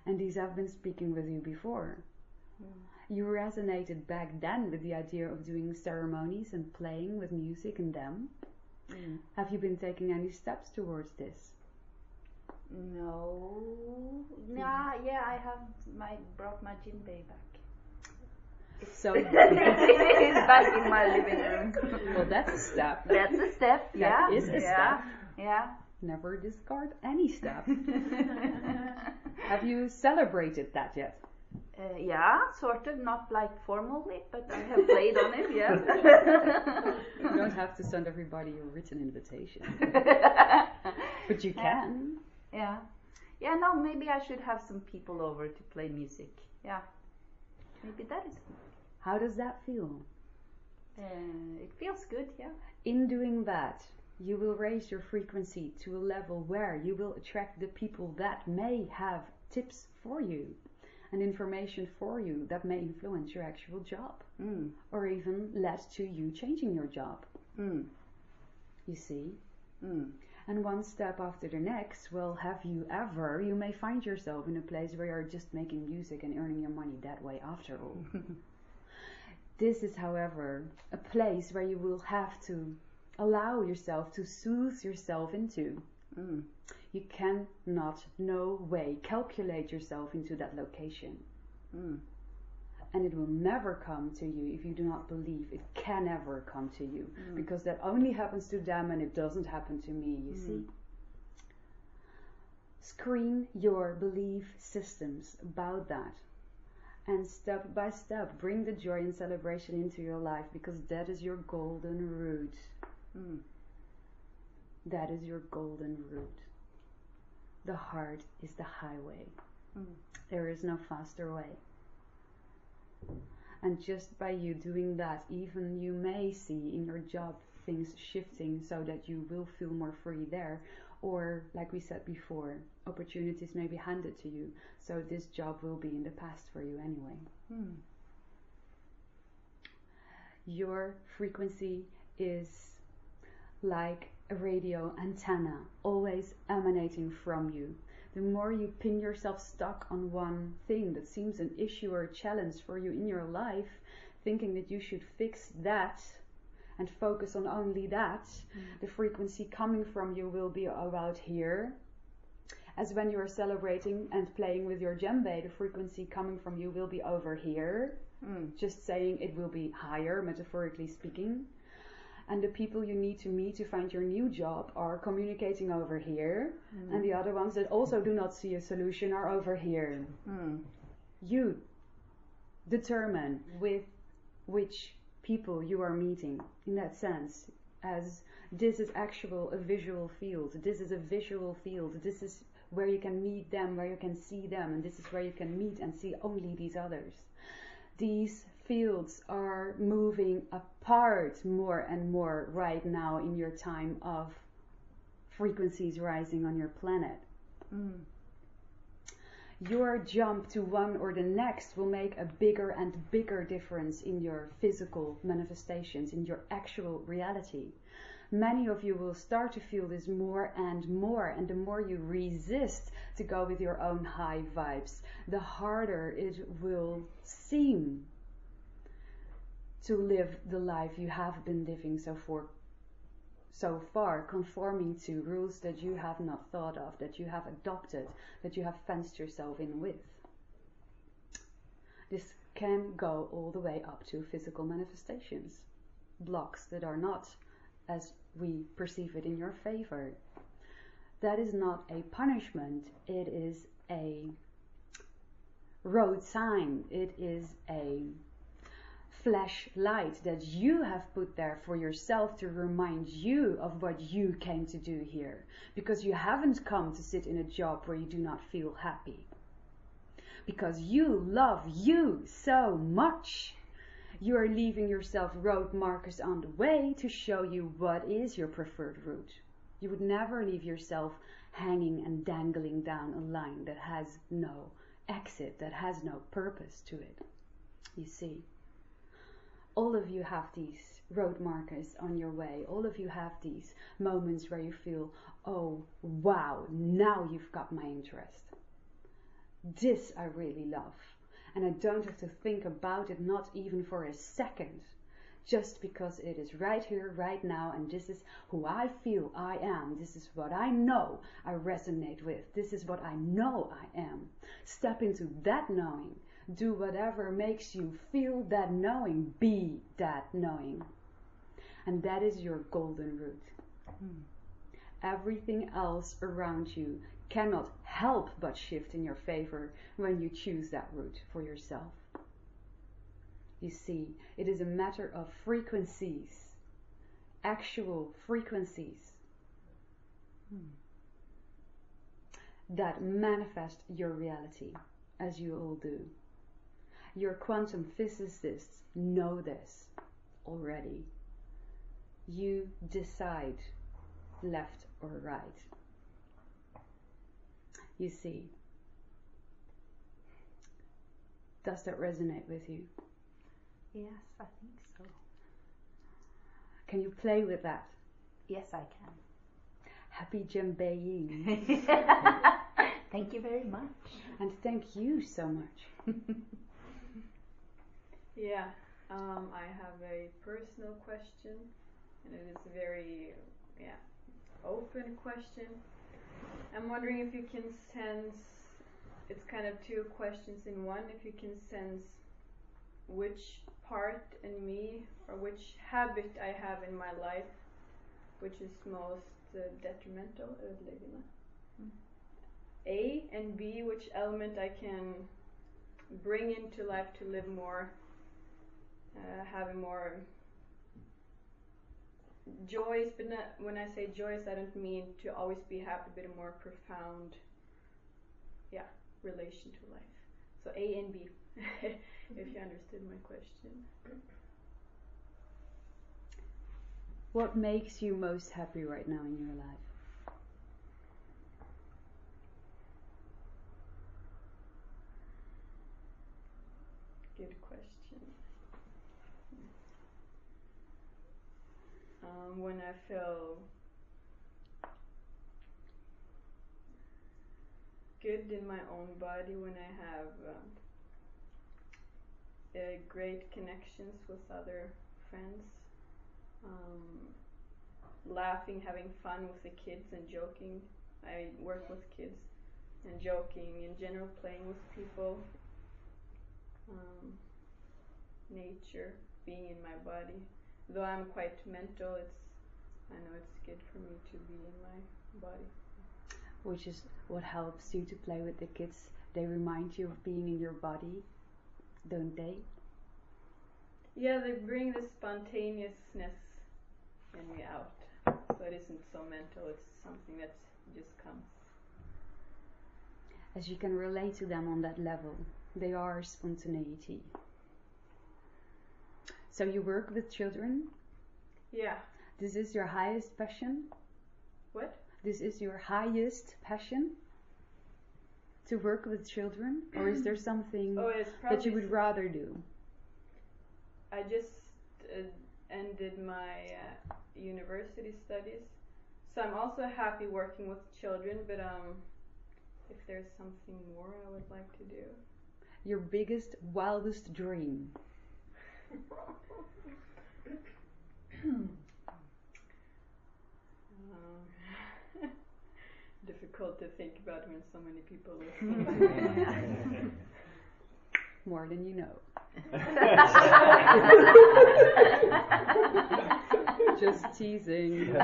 and these have been speaking with you before. You resonated back then with the idea of doing ceremonies and playing with music in them. Have you been taking any steps towards this? No. Yeah, I have brought my djembe back. So It's back in my living room. well, that's a step. That's a step, yeah. That is a step. Yeah. Never discard any step. Have you celebrated that yet? Yeah, sort of, not like formally, but I have played on it, yeah. You don't have to send everybody a written invitation. But you can. Yeah. Yeah, no, maybe I should have some people over to play music. Yeah. Maybe that is good. How does that feel? It feels good, yeah. In doing that, you will raise your frequency to a level where you will attract the people that may have tips for you and information for you that may influence your actual job, or even lead to you changing your job. You see? And one step after the next, well, you may find yourself in a place where you're just making music and earning your money that way after all. This is, however, a place where you will have to allow yourself to soothe yourself into. You cannot, no way, calculate yourself into that location. And it will never come to you if you do not believe it can ever come to you. Because that only happens to them and it doesn't happen to me, you see. Screen your belief systems about that. And step by step, bring the joy and celebration into your life, because that is your golden route. That is your golden route. The heart is the highway. There is no faster way. And just by you doing that, even you may see in your job things shifting so that you will feel more free there. Or, like we said before, opportunities may be handed to you, so this job will be in the past for you anyway. Your frequency is like a radio antenna, always emanating from you. The more you pin yourself stuck on one thing that seems an issue or a challenge for you in your life, thinking that you should fix that and focus on only that, the frequency coming from you will be about here. As when you are celebrating and playing with your djembe, the frequency coming from you will be over here. Just saying it will be higher, metaphorically speaking. And the people you need to meet to find your new job are communicating over here. And the other ones that also do not see a solution are over here. You determine with which people you are meeting, in that sense, as this is a visual field. This is a visual field. This is where you can meet them, where you can see them, and this is where you can meet and see only these others. These fields are moving apart more and more right now in your time of frequencies rising on your planet. Your jump to one or the next will make a bigger and bigger difference in your physical manifestations, in your actual reality. Many of you will start to feel this more, and the more you resist to go with your own high vibes, the harder it will seem to live the life you have been living so far, conforming to rules that you have not thought of, that you have adopted, that you have fenced yourself in with. This can go all the way up to physical manifestations, blocks that are not as we perceive it in your favor. That is not a punishment, it is a road sign, it is a flashlight that you have put there for yourself to remind you of what you came to do here, because you haven't come to sit in a job where you do not feel happy, because you love you so much. You are leaving yourself road markers on the way to show you what is your preferred route. You would never leave yourself hanging and dangling down a line that has no exit, that has no purpose to it. You see, all of you have these road markers on your way. All of you have these moments where you feel, oh wow, now you've got my interest. This I really love. And I don't have to think about it, not even for a second, just because it is right here, right now, and this is who I feel I am. This is what I know I resonate with. This is what I know I am. Step into that knowing. Do whatever makes you feel that knowing. Be that knowing. And that is your golden route. Everything else around you cannot help but shift in your favor when you choose that route for yourself. You see, it is a matter of frequencies, actual frequencies, that manifest your reality, as you all do. Your quantum physicists know this already. You decide left or right. You see, does that resonate with you? Yes, I think so. Can you play with that? Yes, I can. Happy Jambaying. Thank you very much. And thank you so much. Yeah, I have a personal question, and it is a very open question. I'm wondering if you can sense, it's kind of two questions in one, if you can sense which part in me or which habit I have in my life which is most detrimental, ödeleggende. A, and B, which element I can bring into life to live more, having more joys, but not, when I say joys, I don't mean to always be happy, but a more profound, relation to life. So A and B, if you understood my question. What makes you most happy right now in your life? Good question. When I feel good in my own body, when I have great connections with other friends, laughing, having fun with the kids and joking. I work with kids and joking in general, playing with people, nature, being in my body. Though I'm quite mental, I know it's good for me to be in my body. Which is what helps you to play with the kids. They remind you of being in your body, don't they? Yeah, they bring the spontaneousness in me out. So it isn't so mental, it's something that just comes. As you can relate to them on that level, they are spontaneity. So you work with children? Yeah. This is your highest passion? What? This is your highest passion? To work with children, or is there something Oh, it's that you probably would rather do? I just ended my university studies, so I'm also happy working with children. But if there's something more I would like to do, Your biggest, wildest dream? difficult to think about when so many people listen. More than you know. Just teasing.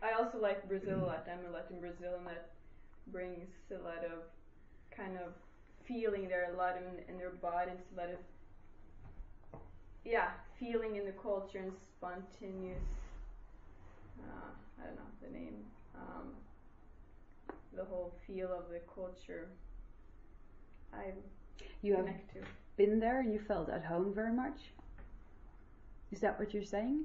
I also like Brazil a lot. I'm a lot in Brazil, and that brings a lot of kind of feeling there, a lot in their bodies, a lot of feeling in the culture and spontaneous. I don't know the name. The whole feel of the culture. You have connect to. been there and you felt at home very much? Is that what you're saying?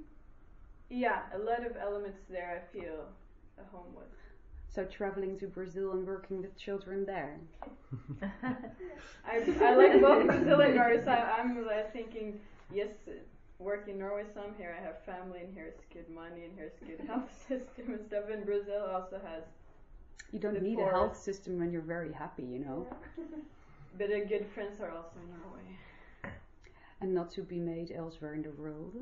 Yeah, a lot of elements there I feel at home with. So traveling to Brazil and working with children there? I like both Brazil and Norway, so I'm thinking, yes, work in Norway some, here I have family, and here's good money, and here's good health system and stuff, and Brazil also has. You don't need a health system when you're very happy, you know. Yeah. But good friends are also in Norway. And not to be made elsewhere in the world.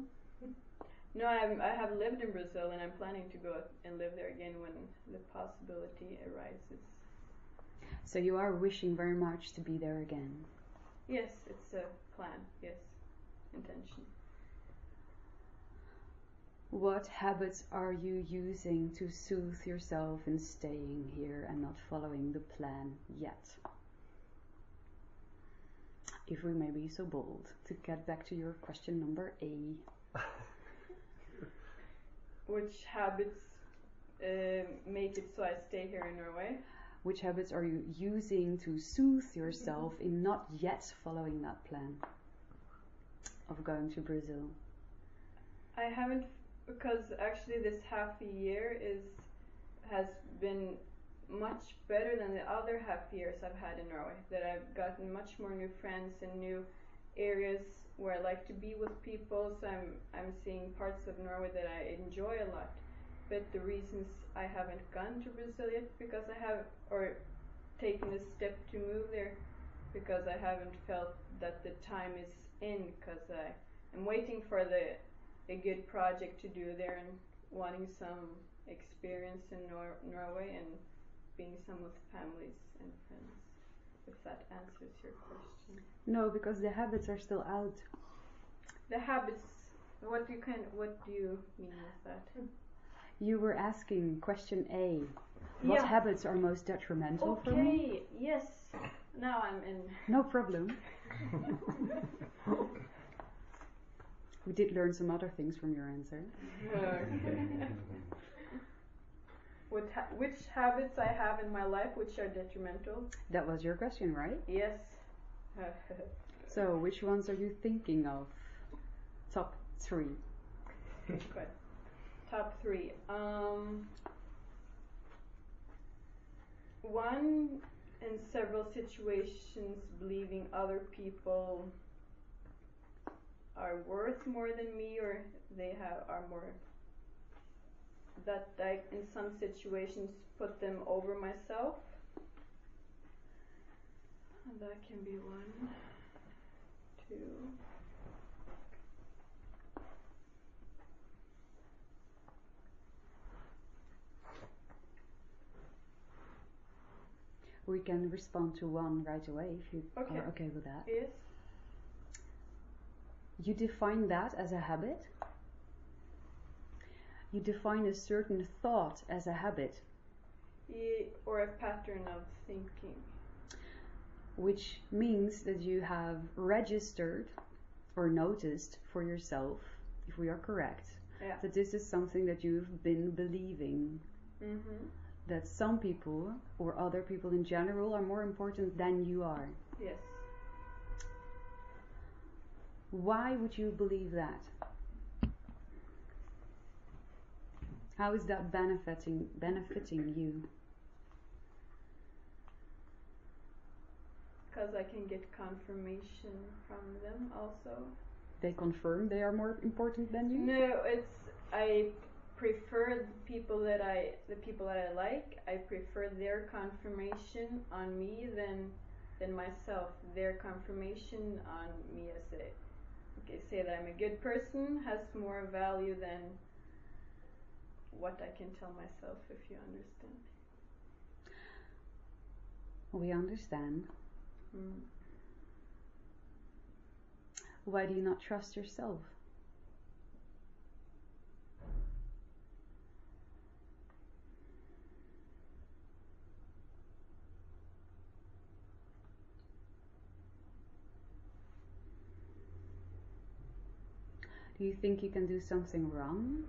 No, I have lived in Brazil, and I'm planning to go and live there again when the possibility arises. So you are wishing very much to be there again? Yes, it's a plan, yes, intention. What habits are you using to soothe yourself in staying here and not following the plan yet? If we may be so bold to get back to your question number A. Which habits make it so I stay here in Norway? Which habits are you using to soothe yourself in not yet following that plan of going to Brazil? I haven't, because actually this half a year has been much better than the other half years I've had in Norway. That I've gotten much more new friends and new areas where I like to be with people. So I'm seeing parts of Norway that I enjoy a lot. But the reasons I haven't gone to Brazil yet, because I have, or taken the step to move there, because I haven't felt that the time is in, because I'm waiting for a good project to do there and wanting some experience in Norway and being some with families and friends. If that answers your question. No, because the habits are still out. The habits. What do you mean with that? You were asking question A. What habits are most detrimental for me? Okay. Yes. Now I'm in. No problem. We did learn some other things from your answer. Which habits I have in my life which are detrimental? That was your question, right? Yes. So, which ones are you thinking of? Top 3. Good. Top 3. One, in several situations, believing other people are worth more than me, or they are more, that I in some situations put them over myself. And that can be 1, 2. We can respond to 1 right away if you are okay with that. Yes. You define that as a habit? You define a certain thought as a habit? Or a pattern of thinking. Which means that you have registered or noticed for yourself, if we are correct, that this is something that you've been believing. Mm-hmm. That some people, or other people in general, are more important than you are. Yes. Why would you believe that? How is that benefiting you? Because I can get confirmation from them also. They confirm they are more important than you? No, I prefer the people that I like. I prefer their confirmation on me than myself. Their confirmation on me as say that I'm a good person has more value than what I can tell myself, if you understand. We understand. Mm. Why do you not trust yourself? Do you think you can do something wrong?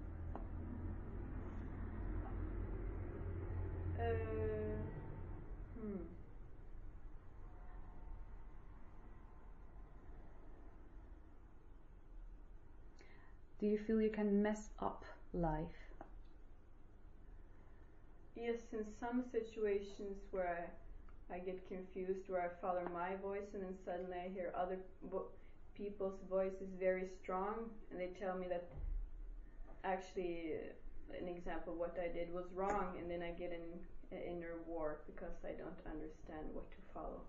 Do you feel you can mess up life? Yes, in some situations where I get confused, where I follow my voice and then suddenly I hear other people's voice is very strong and they tell me that actually an example of what I did was wrong, and then I get an inner war because I don't understand what to follow.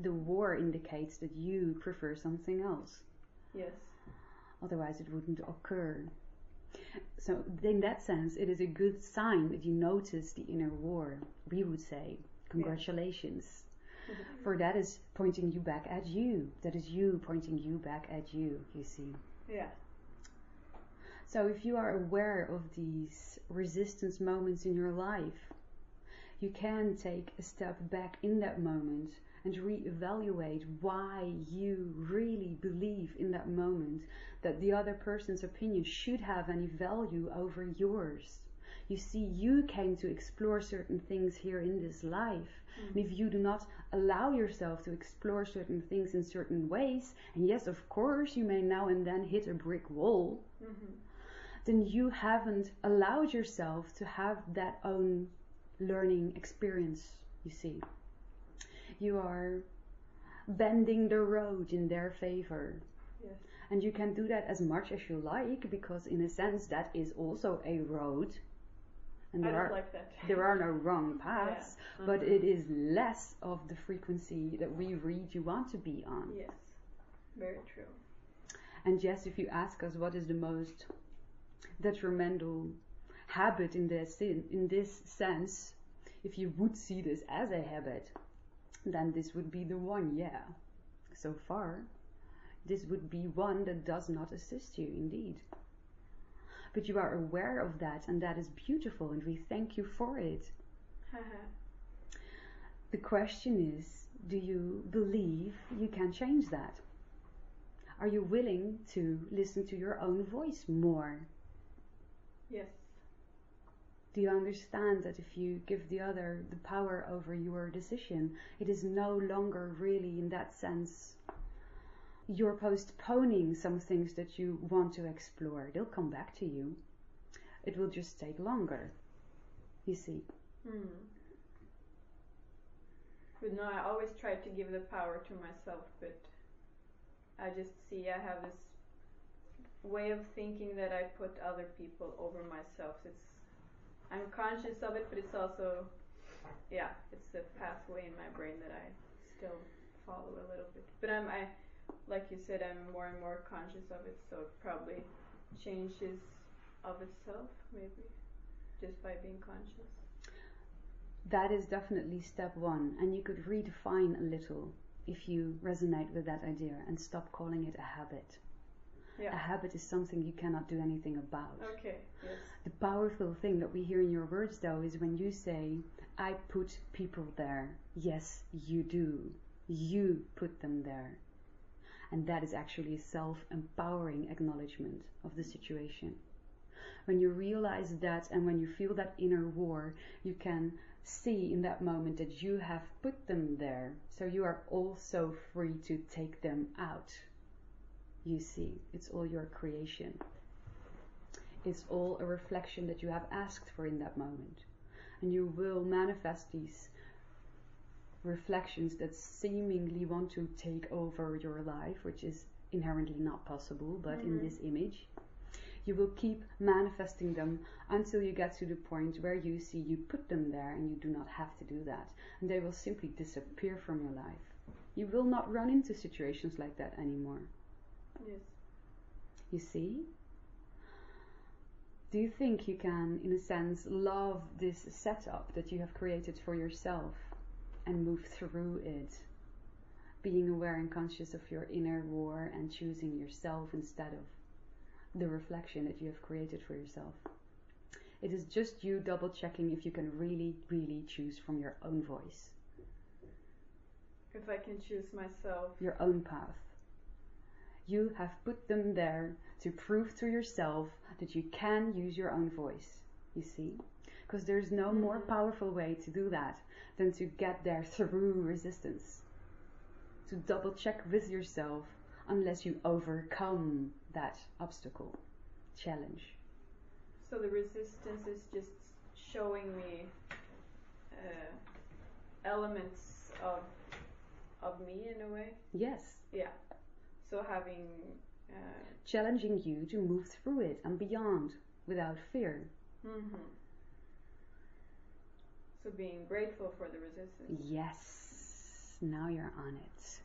The war indicates that you prefer something else. Yes. Otherwise it wouldn't occur. So in that sense, it is a good sign that you notice the inner war. We would say, congratulations. Yeah. For that is pointing you back at you. That is you pointing you back at you, you see. Yeah. So if you are aware of these resistance moments in your life, you can take a step back in that moment and reevaluate why you really believe in that moment that the other person's opinion should have any value over yours. You see, you came to explore certain things here in this life. And if you do not allow yourself to explore certain things in certain ways, and yes, of course, you may now and then hit a brick wall, then you haven't allowed yourself to have that own learning experience, you see. You are bending the road in their favor. Yes. And you can do that as much as you like, because in a sense that is also a road. And I don't like that. There are no wrong paths, but it is less of the frequency that we read you want to be on. Yes, very true. And yes, if you ask us what is the most detrimental habit in this sense, if you would see this as a habit, then this would be the one, yeah. So far, this would be one that does not assist you, indeed. But you are aware of that, and that is beautiful, and we thank you for it. The question is, do you believe you can change that? Are you willing to listen to your own voice more? Yes. Do you understand that if you give the other the power over your decision, it is no longer really, in that sense, you're postponing some things that you want to explore. They'll come back to you. It will just take longer, you see. But no, I always try to give the power to myself, but I just see I have this way of thinking that I put other people over myself. I'm conscious of it, but it's also, it's a pathway in my brain that I still follow a little bit. But like you said, I'm more and more conscious of it, so it probably changes of itself, maybe, just by being conscious. That is definitely step one, and you could redefine a little if you resonate with that idea and stop calling it a habit. Yeah. A habit is something you cannot do anything about. Okay, yes. The powerful thing that we hear in your words, though, is when you say, I put people there. Yes, you do. You put them there. And that is actually a self-empowering acknowledgement of the situation. When you realize that, and when you feel that inner war, you can see in that moment that you have put them there. So you are also free to take them out. You see, it's all your creation. is all a reflection that you have asked for in that moment. And you will manifest these reflections that seemingly want to take over your life, which is inherently not possible, but in this image, you will keep manifesting them until you get to the point where you see you put them there and you do not have to do that. And they will simply disappear from your life. You will not run into situations like that anymore. Yes. You see? Do you think you can, in a sense, love this setup that you have created for yourself and move through it, being aware and conscious of your inner war and choosing yourself instead of the reflection that you have created for yourself? It is just you double checking if you can really, really choose from your own voice. If I can choose myself. Your own path. You have put them there to prove to yourself that you can use your own voice, you see? Because there's no more powerful way to do that than to get there through resistance. To double check with yourself unless you overcome that obstacle, challenge. So the resistance is just showing me elements of me in a way? Yes. Yeah. So having... challenging you to move through it and beyond without fear. So being grateful for the resistance. Yes. Now you're on it.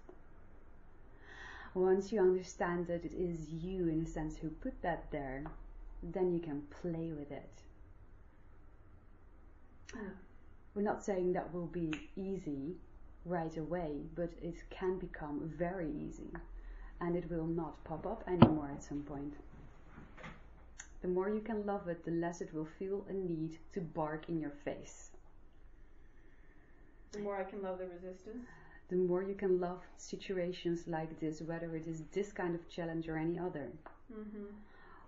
Once you understand that it is you, in a sense, who put that there, then you can play with it. We're not saying that will be easy right away, but it can become very easy. And it will not pop up anymore at some point. The more you can love it, the less it will feel a need to bark in your face. The more I can love the resistance? The more you can love situations like this, whether it is this kind of challenge or any other.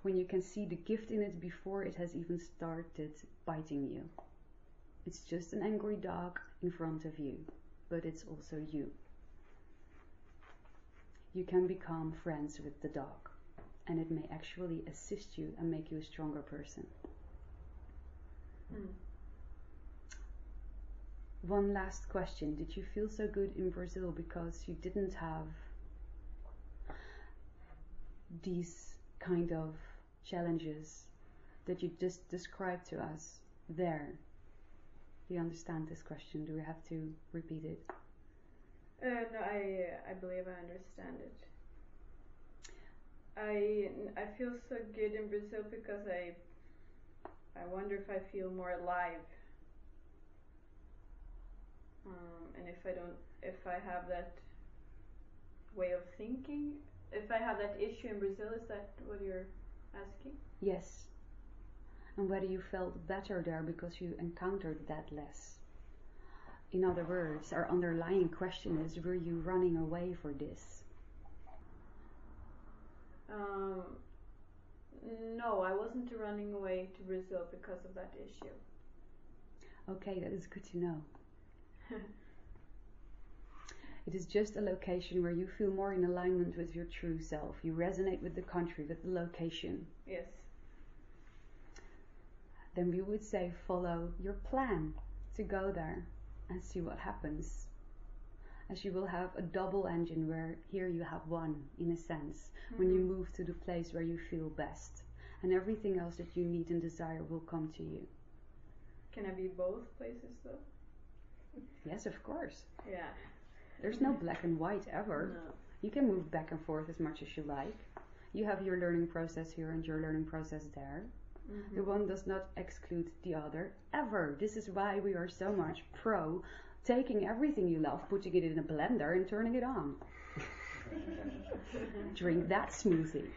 When you can see the gift in it before it has even started biting you. It's just an angry dog in front of you, but it's also you. You can become friends with the dog, and it may actually assist you and make you a stronger person. One last question. Did you feel so good in Brazil because you didn't have these kind of challenges that you just described to us there? Do you understand this question? Do we have to repeat it? No, I believe I understand it. I feel so good in Brazil because I wonder if I feel more alive. And if I have that way of thinking, if I have that issue in Brazil, is that what you're asking? Yes. And whether you felt better there because you encountered that less. In other words, our underlying question is, were you running away for this? No, I wasn't running away to Brazil because of that issue. Okay, that is good to know. It is just a location where you feel more in alignment with your true self. You resonate with the country, with the location. Yes. Then we would say follow your plan to go there and see what happens. As you will have a double engine where here you have one, in a sense, when you move to the place where you feel best. And everything else that you need and desire will come to you. Can I be both places though? Yes, of course. Yeah. There's no black and white ever. No. You can move back and forth as much as you like. You have your learning process here and your learning process there. The one does not exclude the other ever. This is why we are so much pro taking everything you love, putting it in a blender and turning it on. Drink that smoothie.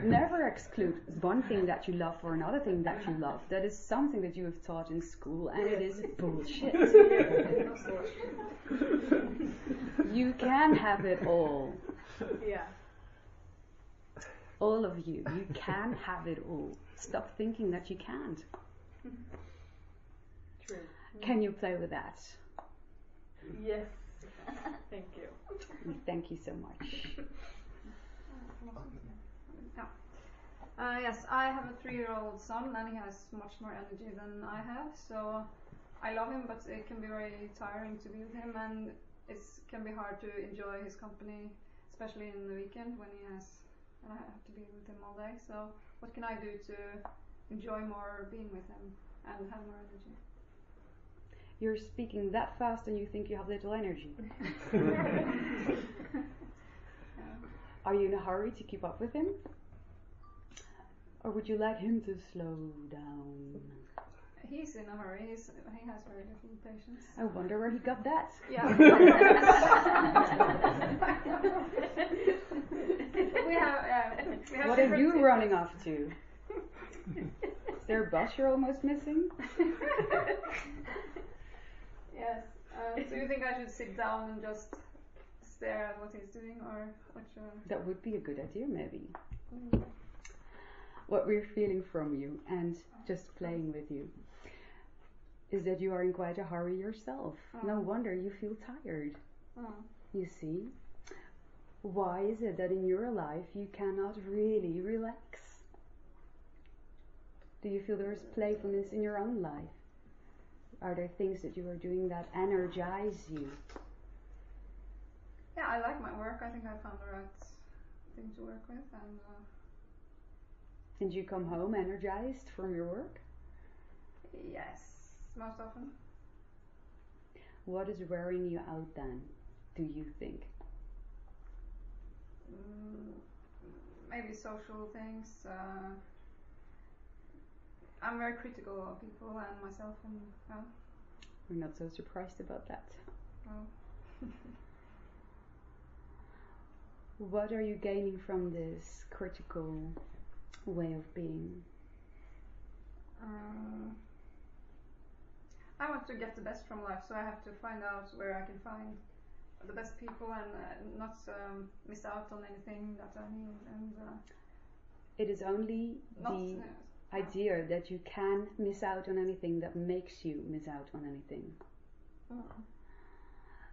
Never exclude one thing that you love for another thing that you love. That is something that you have taught in school, and it is bullshit. You can have it all. Yeah. All of you can have it all. Stop thinking that you can't. True. Can you play with that? Yes. Thank you. Thank you so much. Yes, I have a 3-year-old son and he has much more energy than I have, so I love him, but it can be very tiring to be with him, and it can be hard to enjoy his company, especially in the weekend when I have to be with him all day. So what can I do to enjoy more being with him and have more energy? You're speaking that fast and you think you have little energy. Are you in a hurry to keep up with him? Or would you like him to slow down? He's in a hurry. He has very little patience. I wonder where he got that. Yeah. we have What are you running off to? Is there a bus you're almost missing? Yes. So you think I should sit down and just stare at what he's doing, or what? That would be a good idea, maybe. What we're feeling from you and just playing with you is that you are in quite a hurry yourself. No wonder you feel tired. You see? Why is it that in your life you cannot really relax? Do you feel there is playfulness in your own life? Are there things that you are doing that energize you? Yeah, I like my work. I think I found the right thing to work with, and you come home energized from your work? Yes, most often. What is wearing you out then, do you think? Maybe social things. I'm very critical of people and myself, and We're not so surprised about that. No. What are you gaining from this critical way of being? I want to get the best from life, so I have to find out where I can find the best people and not miss out on anything that I need. And it is only the idea that you can miss out on anything that makes you miss out on anything.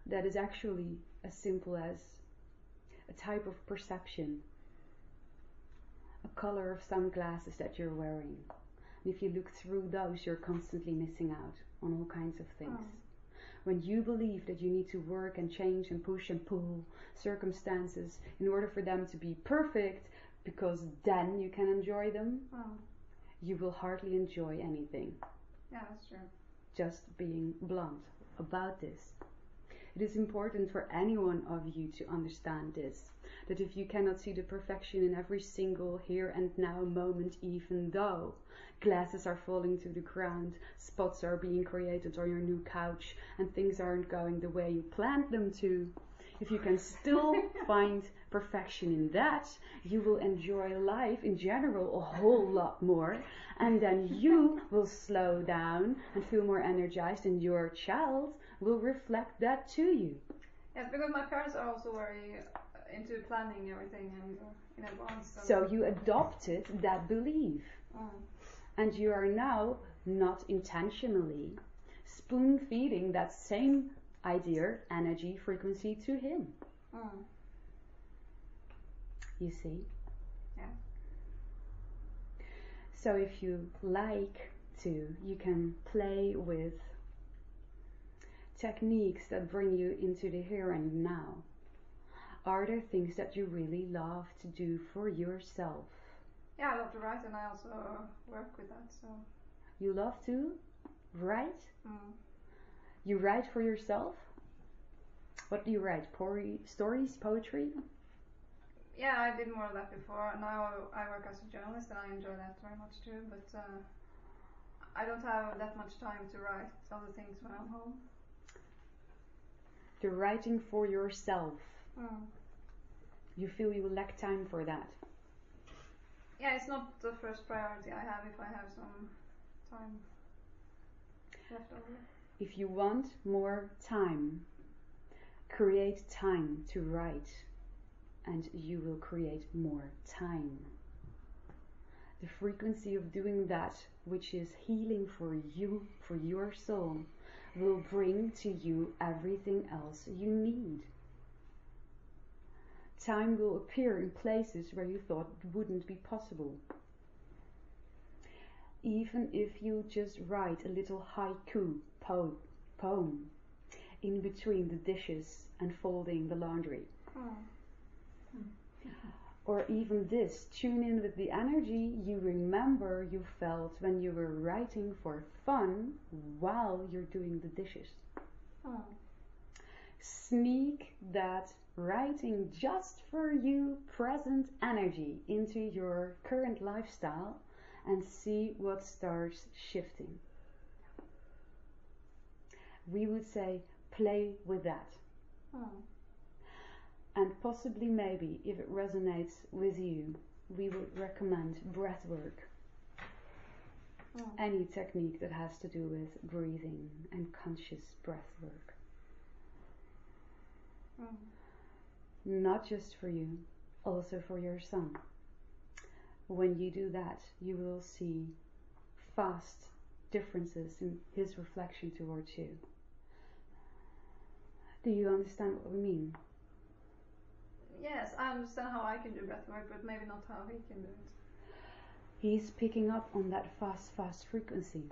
That is actually as simple as a type of perception, a color of sunglasses that you're wearing. And if you look through those, you're constantly missing out on all kinds of things. When you believe that you need to work and change and push and pull circumstances in order for them to be perfect, because then you can enjoy them, you will hardly enjoy anything. Yeah, that's true. Just being blunt about this. It is important for any one of you to understand this, that if you cannot see the perfection in every single here and now moment, even though glasses are falling to the ground, spots are being created on your new couch, and things aren't going the way you planned them to, if you can still find perfection in that, you will enjoy life in general a whole lot more, and then you will slow down and feel more energized, and your child will reflect that to you. Yes, because my parents are also very into planning everything and in advance. So you adopted that belief, and you are now not intentionally spoon feeding that same idea, energy, frequency to him. You see? Yeah. So if you like to, you can play with techniques that bring you into the here and now. Are there things that you really love to do for yourself? Yeah, I love to write, and I also work with that. So you love to write? You write for yourself? What do you write? Stories, poetry? Yeah, I did more of that before. Now I work as a journalist, and I enjoy that very much too. But I don't have that much time to write other things when I'm home. The writing for yourself. You feel you lack time for that? Yeah, it's not the first priority I have if I have some time left over. If you want more time, create time to write, and you will create more time. The frequency of doing that which is healing for you, for your soul, will bring to you everything else you need. time will appear in places where you thought it wouldn't be possible. Even if you just write a little haiku poem in between the dishes and folding the laundry. Or even this, tune in with the energy you remember you felt when you were writing for fun while you're doing the dishes. Sneak that writing just for you present energy into your current lifestyle and see what starts shifting. We would say play with that. And possibly, maybe, if it resonates with you, we would recommend breath work. Any technique that has to do with breathing and conscious breath work. Not just for you, also for your son. When you do that, you will see fast differences in his reflection towards you. Do you understand what we mean? Yes, I understand how I can do breathwork, but maybe not how he can do it. He's picking up on that fast frequency,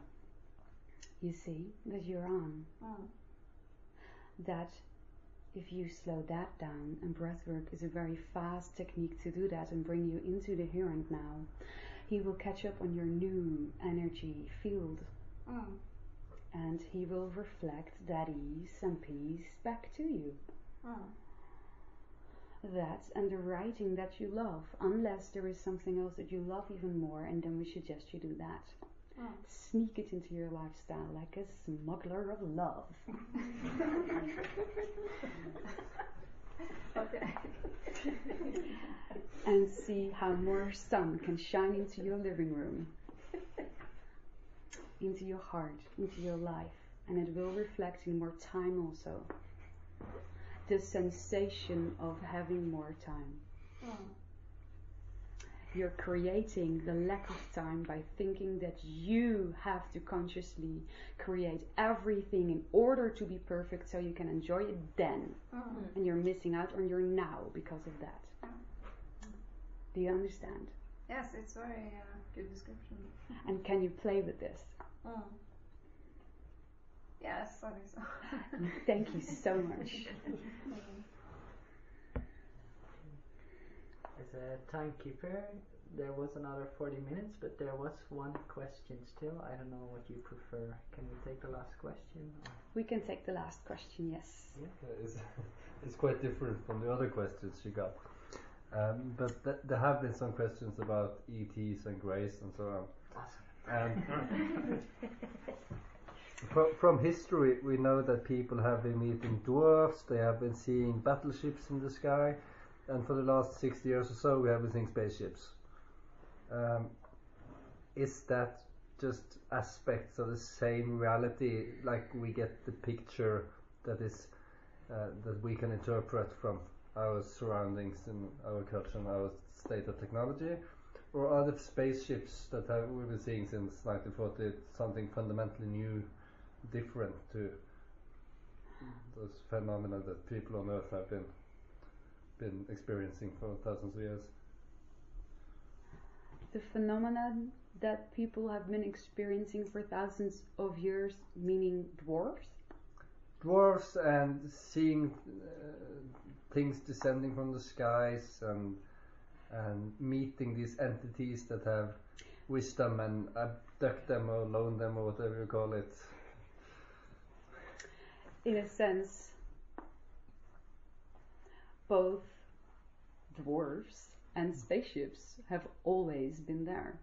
you see, that you're on. That if you slow that down, and breathwork is a very fast technique to do that and bring you into the here and now, he will catch up on your new energy field. And he will reflect that ease and peace back to you. That and the writing that you love, unless there is something else that you love even more, and then we suggest you do that. Sneak it into your lifestyle like a smuggler of love. Okay. And see how more sun can shine into your living room, into your heart, into your life, and it will reflect in more time also. The sensation of having more time. You're creating the lack of time by thinking that you have to consciously create everything in order to be perfect so you can enjoy it then. And you're missing out on your now because of that. Do you understand? Yes, it's very good description. And can you play with this? Yes, I think so. Thank you so much. As a timekeeper, there was another 40 minutes, but there was one question still. I don't know what you prefer. Can we take the last question? We can take the last question, yes. It's quite different from the other questions you got. But there have been some questions about ETs and grace and so on. Awesome. From history, we know that people have been meeting dwarfs, they have been seeing battleships in the sky, and for the last 60 years or so we have been seeing spaceships. Is that just aspects of the same reality, like we get the picture that is that we can interpret from our surroundings and our culture and our state of technology? Or are the spaceships that we've been seeing since 1940 something fundamentally new, different to those phenomena that people on Earth have been experiencing for thousands of years? The phenomenon that people have been experiencing for thousands of years, meaning dwarfs? Dwarfs and seeing things descending from the skies and meeting these entities that have wisdom and abduct them or loan them or whatever you call it. In a sense, both dwarfs and spaceships have always been there.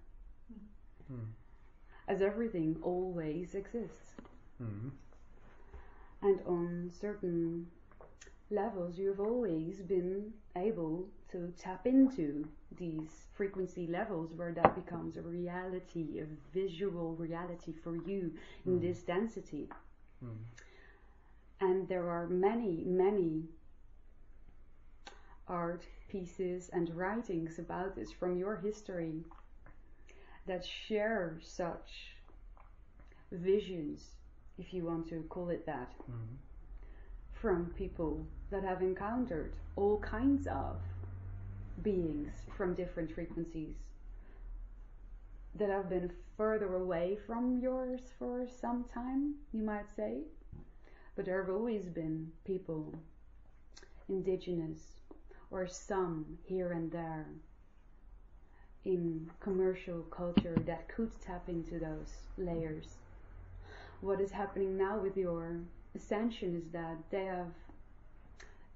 As everything always exists. And on certain levels you've always been able to tap into these frequency levels where that becomes a reality, a visual reality for you in this density. And there are many art pieces and writings about this from your history that share such visions, if you want to call it that, from people that have encountered all kinds of beings from different frequencies that have been further away from yours for some time, you might say. But there have always been people, indigenous, or some here and there in commercial culture that could tap into those layers. What is happening now with your ascension is that they have,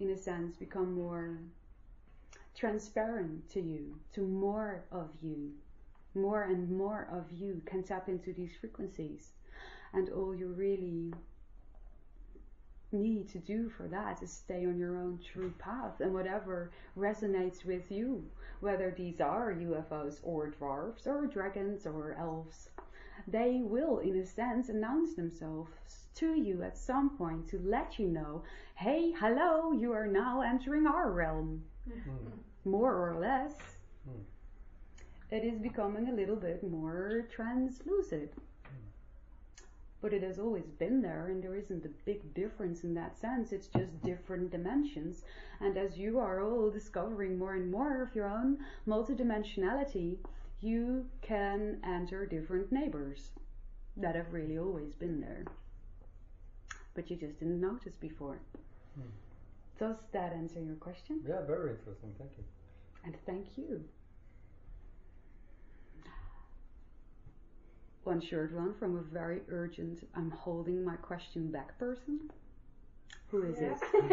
in a sense, become more transparent to you, to more of you. More and more of you can tap into these frequencies, and all you really need to do for that is stay on your own true path, and whatever resonates with you, whether these are UFOs or dwarves or dragons or elves, they will in a sense announce themselves to you at some point to let you know, hey, hello, you are now entering our realm. More or less. It is becoming a little bit more translucid. But it has always been there, and there isn't a big difference in that sense. It's just different dimensions. And as you are all discovering more and more of your own multidimensionality, you can enter different neighbors that have really always been there. But you just didn't notice before. Does that answer your question? Yeah, very interesting. Thank you. And thank you. One short one from a very urgent, I'm holding my question back person. Who is it? I've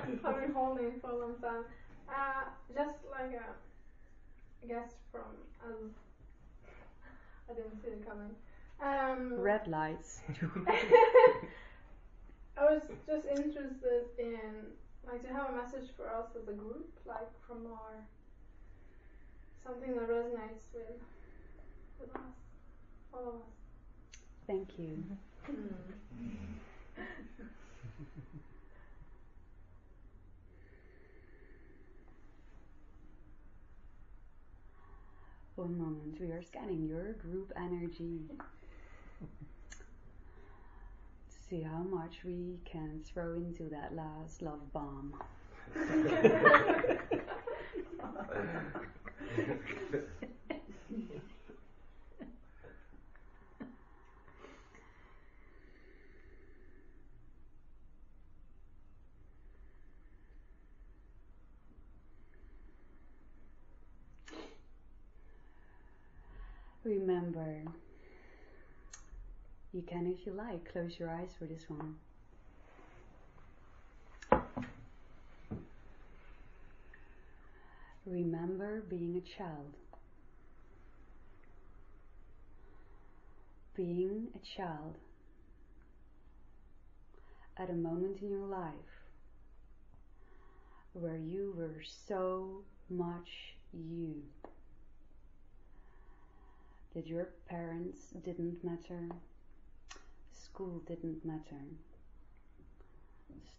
been holding it for a long time. Just like a guess from, I didn't see it coming. Red lights. I was just interested in, like, to have a message for us as a group, like from our, something that resonates with us, all of us. Thank you. One moment, we are scanning your group energy to see how much we can throw into that last love bomb. Remember, you can, if you like, close your eyes for this one. Remember being a child. Being a child at a moment in your life where you were so much you. That your parents didn't matter, school didn't matter,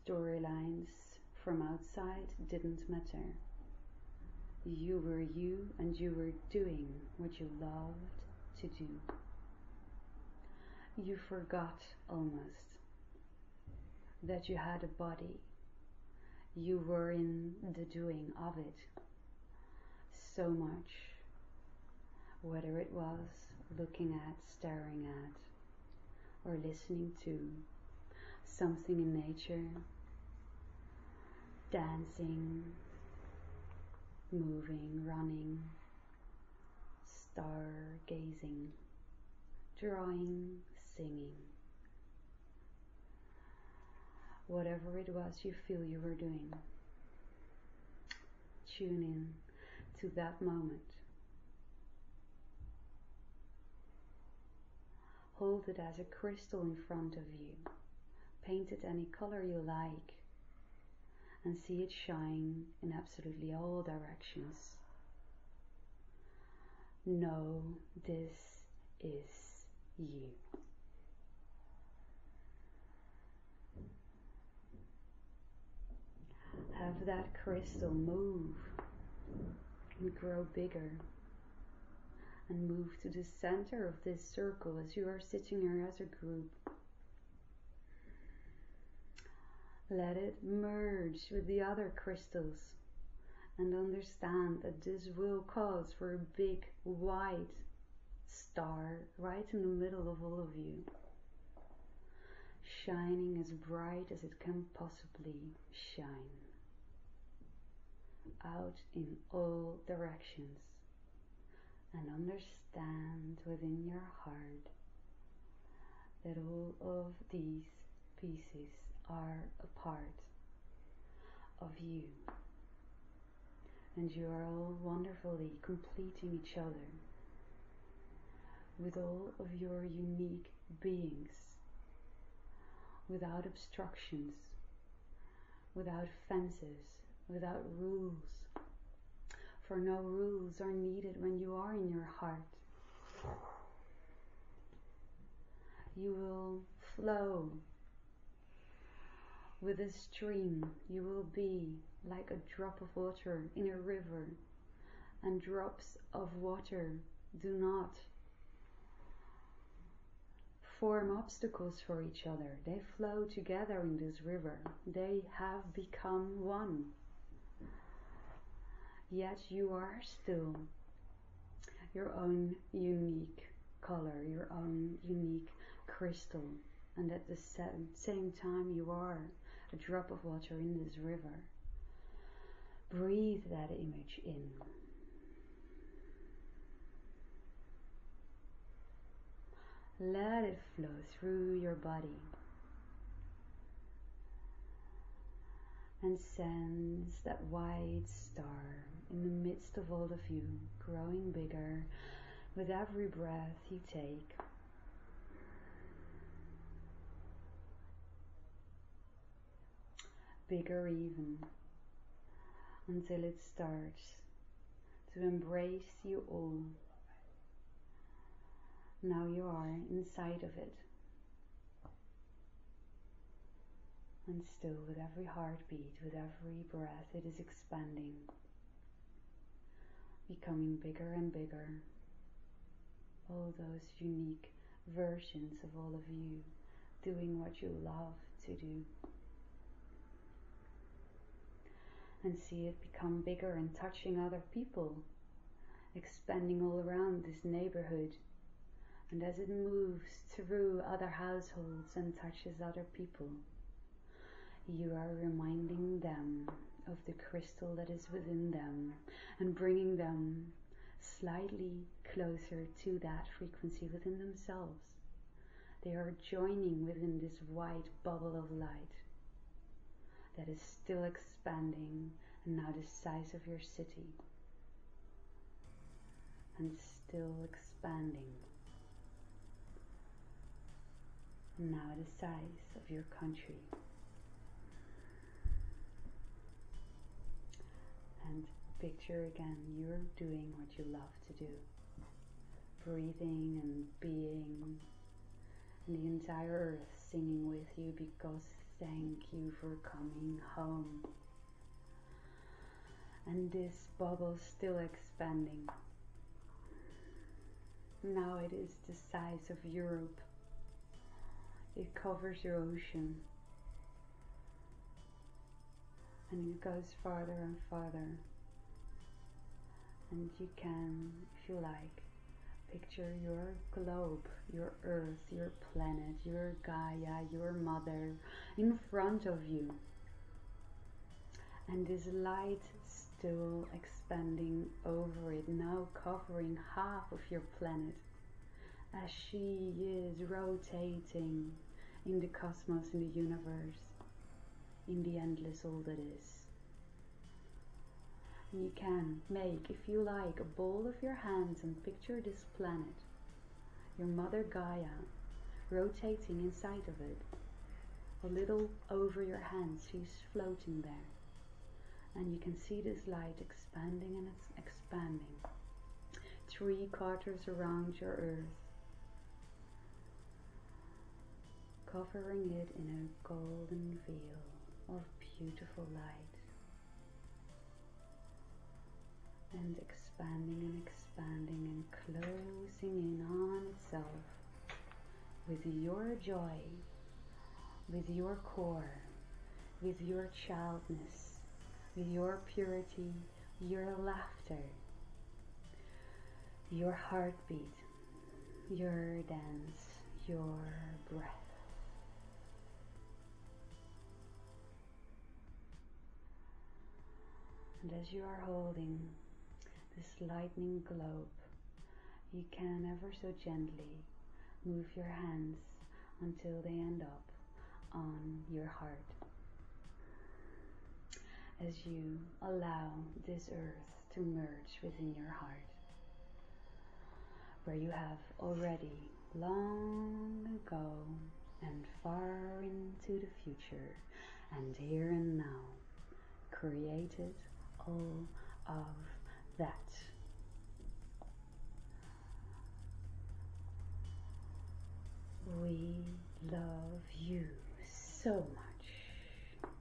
storylines from outside didn't matter. You were you, and you were doing what you loved to do. You forgot almost that you had a body. You were in the doing of it so much. Whether it was looking at, staring at, or listening to something in nature, dancing, moving, running, stargazing, drawing, singing. Whatever it was you feel you were doing, tune in to that moment. Hold it as a crystal in front of you. Paint it any color you like and see it shine in absolutely all directions. Know this is you. Have that crystal move and grow bigger. And move to the center of this circle as you are sitting here as a group. Let it merge with the other crystals and understand that this will cause for a big white star right in the middle of all of you, shining as bright as it can possibly shine, out in all directions, and understand within your heart that all of these pieces are a part of you, and you are all wonderfully completing each other with all of your unique beings, without obstructions, without fences, without rules. For no rules are needed when you are in your heart. You will flow with a stream. You will be like a drop of water in a river, and drops of water do not form obstacles for each other. They flow together in this river. They have become one. Yet you are still your own unique color, your own unique crystal, and at the same time you are a drop of water in this river. Breathe that image in. Let it flow through your body, and sense that white star in the midst of all of you, growing bigger with every breath you take. Bigger even, until it starts to embrace you all. Now you are inside of it, and still with every heartbeat, with every breath, it is expanding, becoming bigger and bigger. All those unique versions of all of you doing what you love to do. And see it become bigger and touching other people, expanding all around this neighborhood. And as it moves through other households and touches other people, you are reminding them of the crystal that is within them and bringing them slightly closer to that frequency within themselves. They are joining within this white bubble of light that is still expanding, and now the size of your city, and still expanding, and now the size of your country. And picture again, you're doing what you love to do, breathing and being, and the entire earth singing with you because thank you for coming home. And this bubble still expanding. Now it is the size of Europe. It covers your ocean. And it goes farther and farther. And you can, if you like, picture your globe, your earth, your planet, your Gaia, your mother in front of you. And this light still expanding over it, now covering half of your planet as she is rotating in the cosmos, in the universe, in the endless all that is. And you can make, if you like, a ball of your hands and picture this planet, your mother Gaia, rotating inside of it, a little over your hands. She's floating there, and you can see this light expanding and it's expanding 3/4 around your earth, covering it in a golden veil of beautiful light, and expanding and expanding and closing in on itself with your joy, with your core, with your childness, with your purity, your laughter, your heartbeat, your dance, your breath. And as you are holding this lightning globe, you can ever so gently move your hands until they end up on your heart. As you allow this earth to merge within your heart, where you have already long ago and far into the future and here and now created all of that. We love you so much.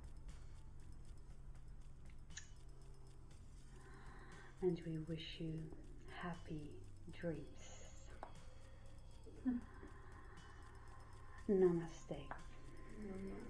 And we wish you happy dreams. Namaste. Namaste.